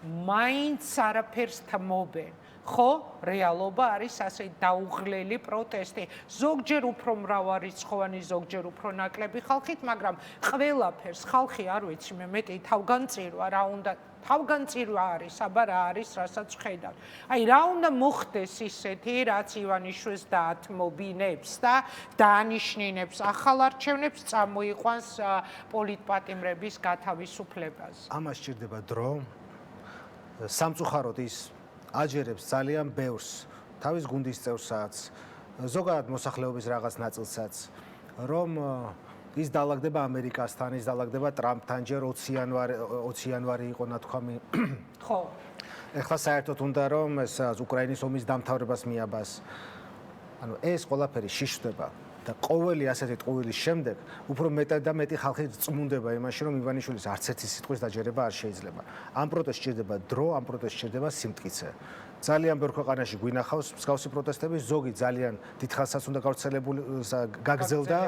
მაინც არაფერს თმობენ. ხო, რეალობა არის ასე დაუღლელი პროტესტი. ზოგჯერ უფრო მრავალრიცხოვანი, ზოგჯერ უფრო ნაკლები ხალხით, მაგრამ ყველაფერს ხალხი არ ვიცი მე მეტი თავგანწირვა რა უნდა თავგანწირვა არის, აბა რა არის, რასაც ხედავ. აი რა უნდა მოხდეს ისეთი, რაც ივანიშვილს დაათმობინებს და დაანიშნინებს ახალ არჩევნებს, წამოიყვანს პოლიტპატიმრების გათავისუფლებაზე. ამას სჭირდება დრო. სამწუხაროდ ის აჯერებს ძალიან ბევრს, თავის გუნდის წევრსაც, ზოგადად მოსახლეობის რაღაც ნაწილსაც, რომ ის დაალაგდება ამერიკასთან, ის დაალაგდება ტრამპთან, ჯერ 20 იანვარი იყო ნათქვამი. ხო. ეხლა საერთოდ უნდა რომ ეს უკრაინის ომის დამთავრებას მიაბას. ანუ ეს ყველაფერი შიშდება და ყოველი ასეთი ტყუილის შემდეგ უფრო მეტად და მეტი ხალხი წმუნდება იმაში, რომ ივანიშვილის არც ერთი სიტყვის დაჯერება არ შეიძლება. ამ პროტესტს სჭირდება დრო, ამ პროტესტს სჭირდება სიმტკიცე. ძალიან ბევრ ქვეყანაში გვინახავს მსგავსი პროტესტები, ზოგი ძალიან დიდხანსაც უნდა გაგრძელდა.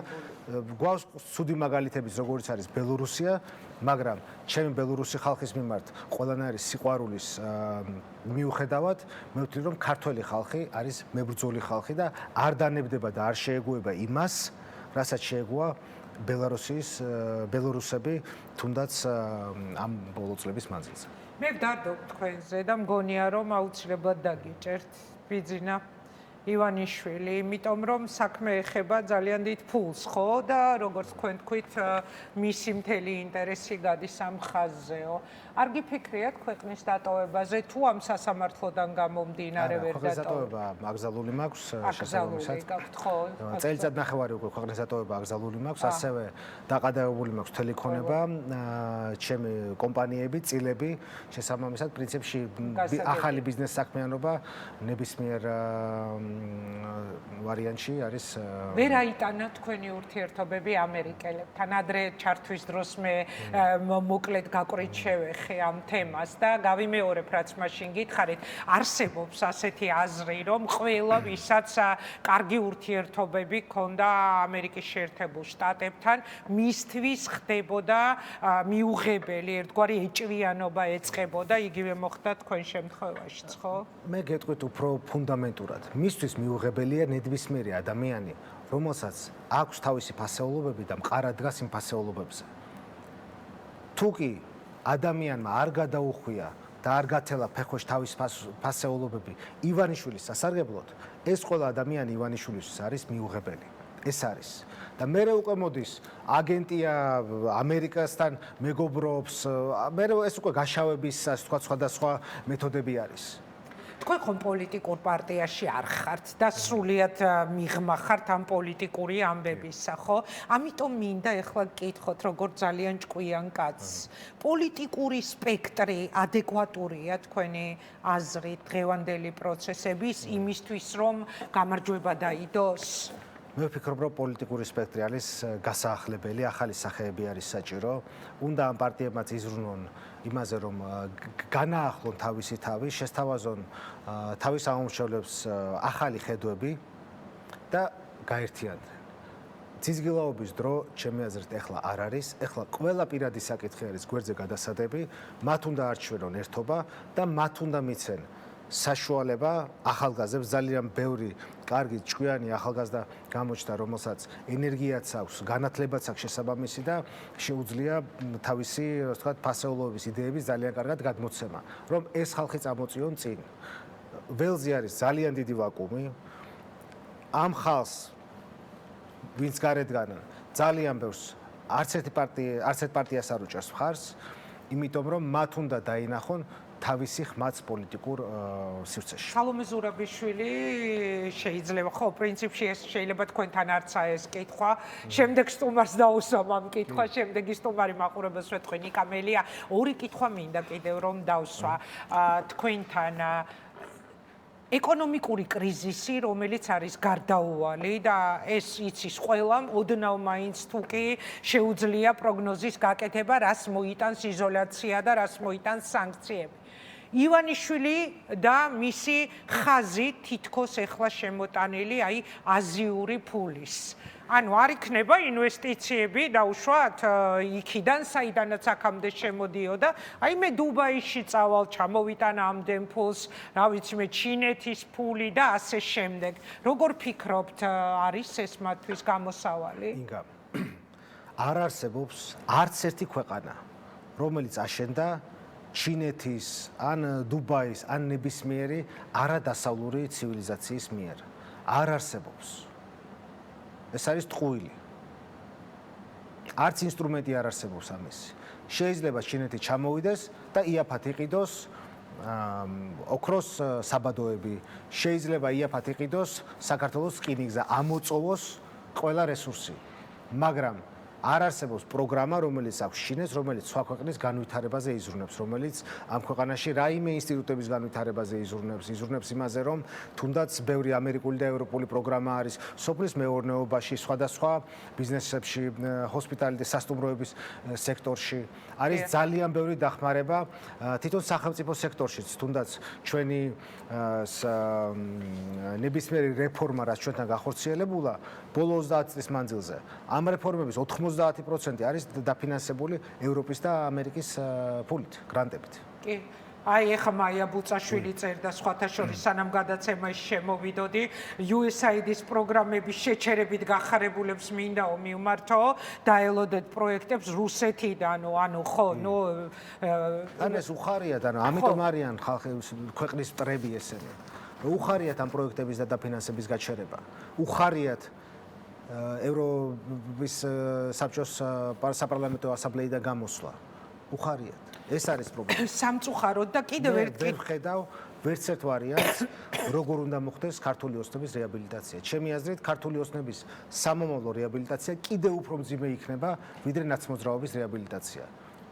გვაქვს ცუდი მაგალითებიც, როგორიც არის ბელორუსია, მაგრამ ჩემი ბელორუსი ხალხის მიმართ ყველანაირი სიყვარულის მიუხედავად, მე ვთვლი, რომ ქართველი ხალხი არის მებრძოლი ხალხი და არ დანებდება და არ შეეგუება იმას, რასაც შეეგუა ბელორუსები, თუნდაც ამ ბოლო წლების მანძილზე. მე ვდარდობ თქვენზე და მგონია რომ აუცილებლად დაგიჭერთ ბიძინა ივანიშვილი, იმიტომ რომ საქმე ეხება ძალიან დიდ ფულს, ხო? და როგორც თქვენ თქვით, მისი მთელი ინტერესი გადის ამ ხაზზეო. არ გიფიქრიათ ქვეყნის დატოვებაზე თუ ამ სასამართლოდან გამომდინარე ვერ ქვეყნის დატოვება აკრძალული მაქვს აკრძალული გაქვთ, ხო? წელიწად ნახევარი უკვე ქვეყნის დატოვება აკრძალული მაქვს, ასევე დაყადაღებული მაქვს მთელი ქონება, ჩემი კომპანიები, წილები, შესაბამისად პრინციპში ახალი ბიზნეს საქმიანობა ნებისმიერ ვარიანტში არის. ვერ აიტანა თქვენი ურთიერთობები ამერიკელებთან. ადრე ჩართვის დროს მე მოკლედ გაყრიჩევეხე ამ თემას და გავიმეორებ, რაც მაშინ გითხარით, არსებობს ასეთი აზრი, რომ ყველა ვისაც კარგი ურთიერთობები ჰქონდა ამერიკის შეერთებულ შტატებთან, მისთვის ხდებოდა მიუღებელი, ერთგვარი ეჭვიანობა ეწყებოდა, იგივე მოხდა თქვენ შემთხვევაშიც, ხო? მე გეტყვით უფრო ფუნდამენტურად. მისთვის მიუღებელია ნებისმიერი ადამიანი, რომელსაც აქვს თავისი ფასეულობები და მყარად დგას იმ ფასეულობებზე. თუ კი ადამიანმა არ გადაუხვია და არ გათელა ფეხოში თავის ფასეულობები ივანიშვილის სასარგებლოდ, ეს ყველა ადამიანი ივანიშვილისთვის არის მიუღებელი. ეს არის. და მე უკვე მოდის აგენტია ამერიკასთან მეგობრობს, მე ეს უკვე გაშავების სხვადასხვა მეთოდები არის. თქვენ ხომ პოლიტიკურ პარტიაში არ ხართ და სრულიად მიღმა ხართ ამ პოლიტიკური ამბებისა, ხო? ამიტომ მინდა ეხლა გკითხოთ, როგორ ძალიან ჭკვიან კაცს. პოლიტიკური სპექტრი ადეკვატურია თქვენი აზრით დღევანდელი პროცესების იმისთვის, რომ გამარჯვება დაიდოს? მე ვფიქრობ, რომ პოლიტიკური სპექტრი არის გასაახლებელი, ახალი სახეები არის საჭირო. უნდა ამ პარტიებმაც იზრუნონ იმაზე, რომ განაახლონ თავისი თავი, შესთავაზონ თავის ამომრჩევლებს ახალი ხედვები და გაერთიანდნენ. ძიძგილაობის დრო, ჩემი აზრით, ეხლა არ არის. ეხლა ყველა პირადი საკითხი არის გვერდზე გადასადები, მათ უნდა არჩევენ ერთობა და მათ უნდა მიცენ საშუალება ახალგაზრდებს, ძალიან ბევრი კარგი ჭკვიანი ახალგაზრდა გამოჩნდა, რომელსაც ენერგიაც აქვს, განათლებაც აქვს შესაბამისი და შეუძლია თავისი, ასე ვთქვათ, ფასეულობების იდეების ძალიან კარგად გადმოცემა, რომ ეს ხალხი წამოწიონ წინ. ველზე არის ძალიან დიდი ვაკუუმი. ამ ხალხს ვინც გარედან ძალიან ბევრს არც ერთ პარტიას არ უჭერს მხარს, იმიტომ რომ მათ უნდა დაინახონ თავისი ხმაც პოლიტიკურ სივრცეში. სალომე ზურაბიშვილი შეიძლება, ხო, პრინციპში ეს შეიძლება თქვენთან არცა ეს კითხვა, შემდეგ სტუმარს დაუსვამ ამ კითხვას, შემდეგი სტუმარი მაყურებელს ვეთქვი ნიკამელია. ორი კითხვა მინდა კიდევ რომ დავსვა თქვენთან. ეკონომიკური კრიზისი, რომელიც არის გარდაუვალი და ეს იცის ყველამ, ოდნავ მაინც თუ კი შეუძლია პროგნოზის გაკეთება, რას მოიტანს იზოლაცია და რას მოიტანს სანქციები. ივანიშვილი და მისი ხაზი თითქოს ეხლა შემოტანილი აი აზიური ფულის. ანუ არ იქნება ინვესტიციები დაუშვათ იქიდან საიდანაც აქამდე შემოდიოდა. აი მე დუბაიში წავალ, ჩამოვიტან ამდენ ფულს, რა ვიცი მე ჩინეთის ფული და ასე შემდეგ. როგორ ფიქრობთ, არის ეს მათთვის გამოსავალი? ინგა, არ არსებობს არც ერთი ქვეყანა, რომელიც აშენდა ჩინეთის, ან დუბაის, ან ნებისმიერი არადასავლური ცივილიზაციის მიერ. არ არსებობს. ეს არის ტყუილი. არც ინსტრუმენტი არ არსებობს ამისი. შეიძლება ჩინეთი ჩამოვიდეს და იაფად იყიდოს ოქროს საბადოები, შეიძლება იაფად იყიდოს საქართველოს რკინიგზა, ამოწოვოს ყველა რესურსი. მაგრამ არ არსებობს პროგრამა, რომელიც აქვს ჩინეთს, რომელიც სხვა ქვეყნის განვითარებაზე იზრუნებს, რომელიც ამ ქვეყანაში რაიმე ინსტიტუტების განვითარებაზე იზრუნებს იმაზე, რომ თუნდაც ბევრი ამერიკული და ევროპული პროგრამა არის სოფლის მეურნეობაში, სხვადასხვა ბიზნესებში, ჰოსპიტალიტეტის სასტუმროების სექტორში. არის ძალიან ბევრი დახმარება თვითონ სახელმწიფო სექტორშიც, თუნდაც ჩვენი ნებისმიერი რეფორმა, რაც ჩვენთან გახორციელებულა, ბოლო 30 წლის მანძილზე, ამ რეფორმების 90% არის დაფინანსებული ევროპის და ამერიკის ფულით, გრანტებით. კი. აი ეხა მაია ბუწაშვილი წერდა სხვათა შორის სანამ გადაცემაში შემოვიდოდი USAID-ის პროგრამების შეჩერებით გახარებულებს მინდაო მივმართო დაელოდეთ პროექტებს რუსეთიდან ანუ ხო ნუ ან ეს უხარიათ ანუ ამიტომ არიან ქვეყნის მტრები ესენი უხარიათ ამ პროექტების და დაფინანსების გაჩერება უხარიათ ევროპის საბჭოს საპარლამენტო ასამბლეიდან გამოსვლა უხარიათ ეს არის პრობლემა. სამწუხაროდ და კიდევ ერთი ვერ ხედავ ვერც ერთ ვარიანტს, როგორ უნდა მოხდეს ქართული ოსნების რეაბილიტაცია. ჩემი აზრით, ქართული ოსნების სამომავლო რეაბილიტაცია კიდევ უფრო მძიმე იქნება, ვიდრე ნაცმოძრაობის რეაბილიტაცია.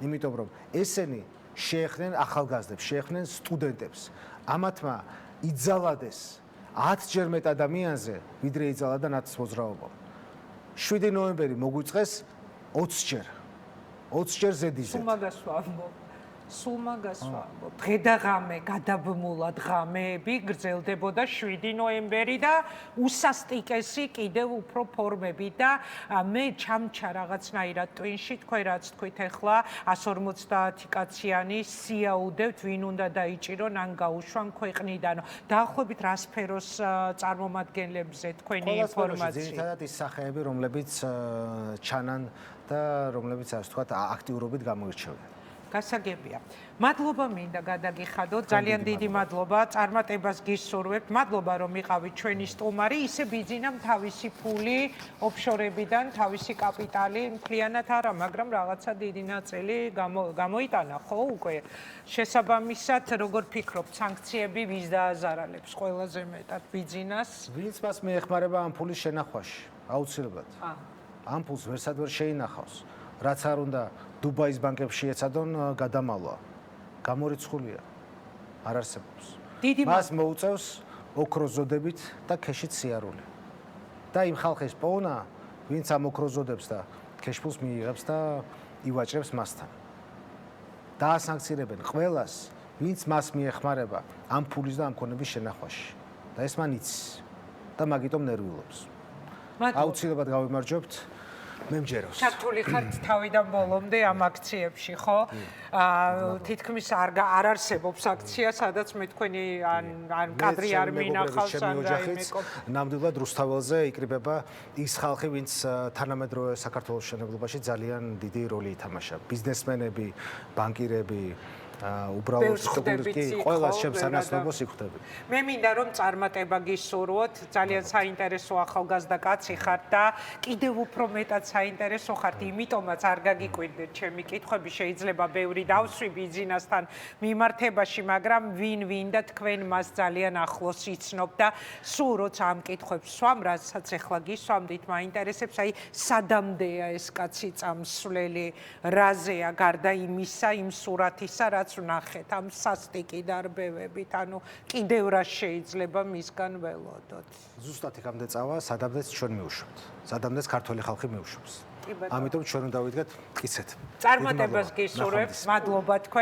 იმიტომ რომ ესენი შეეხნენ ახალგაზრდებს, შეეხნენ სტუდენტებს. ამათმა იძალადეს 10-ჯერ მეტ ადამიანზე, ვიდრე იძალადა ნაცმოძრაობა. 7 ნოემბერი მოგვიწყეს 20-ჯერ. 20-ჯერ ზედიზედ. სულ მაგას ვამბობ. დღე-და-ღამე გადაბმულად ღამეები გრძელდებოდა 7 ნოემბერი და უსასტიკესი კიდევ უფრო ფორმები და მე ჩამჩა რაღაცნაირად ტვინში თქვენ რაც თქვით ახლა 150 კაციანი სიაუდევთ ვინ უნდა დაიჭირონ ან გაუშვან ქვეყნიდან. დაახლოებით რა სფეროს წარმომადგენლებზე თქვენი ინფორმაცია? ძირითადად ის სახეები, რომლებიც ჩანან და რომლებიც ასე ვთქვათ აქტიურობით გამოირჩევიან. გასაგებია. მადლობა მინდა გადაგიხადოთ. ძალიან დიდი მადლობა. წარმატებას გისურვებთ. მადლობა რომ იყავით ჩვენი სტუმარი. ისე ბიძინამ თავისი ფული ოფშორებიდან, თავისი კაპიტალი, მთლიანად არა, მაგრამ რაღაცა დიდი ნაწილი გამოიტანა, ხო, უკვე. შესაბამისად, როგორ ფიქრობთ, სანქციები ვის დააზარალებს ყველაზე მეტად ბიძინას? ვინც მას მიეხმარება ამ ფულის შენახვაში, აუცილებლად. ამ ფულს ვერსად ვერ შეინახავს. რაც არ უნდა დუბაის ბანკებში ეცადონ გადამალვა. გამორიცხულია. არ არსებობს. მას მოუწევს ოქროს ზოდებით და ქეშით სიარული. და იმ ხალხის პოვნა, ვინც ამ ოქროს ზოდებს და ქეშფულს მიიღებს და ივაჭრებს მასთან. დაასანქცირებენ ყველას, ვინც მას მიეხმარება ამ ფულის და ამ ქონების შენახვაში. და ეს მან იცის და მაგიტომ ნერვიულობს. აუცილებლად გავიმარჯვებთ. მე მჯერავს. ქართული ხართ თავიდან ბოლომდე ამ აქციებში, ხო? თითქმის არ არსებობს აქცია, სადაც მე თქვენი ან კადრი არ მინახავს ან რაიმე ნამდვილად რუსთაველზე იკრიბება ის ხალხი, ვინც თანამედროვე საქართველოს მშენებლობაში ძალიან დიდი როლი ითამაშა. ბიზნესმენები, ბანკირები უბრალოდ ყველას შემსანაცვლებლად იხდები. მე მინდა რომ წარმატება გისურვოთ, ძალიან საინტერესო ახალგაზრდა კაცი ხართ და კიდევ უფრო მეტად საინტერესო ხართ, იმიტომაც არ გაგიკვირდეთ ჩემი კითხვები, შეიძლება ბევრი დავსვი ბიზნესთან მიმართებაში, მაგრამ ვინ და თქვენ მას ძალიან ახლოს იცნობ და სულ როცა ამ კითხვებს სვამ, რასაც ახლა გისვამდით, მაინტერესებს, აი სადამდეა ეს კაცი წამსვლელი, რაზეა გარდა იმისა, იმ სურათისა, რაც ვნახეთ ამ სასტიკი დარბევებით, ანუ კიდევ რა შეიძლება მისგან ველოდოთ. ზუსტად იქამდე წავა, სადამდეც ჩვენ მივუშვებთ. სადამდეც ქართული ხალხი მივუშვებს. ამიტომ ჩვენ უნდა ვიდგათ მტკიცედ. წარმატებას გისურვებთ, მადლობა თქვენ.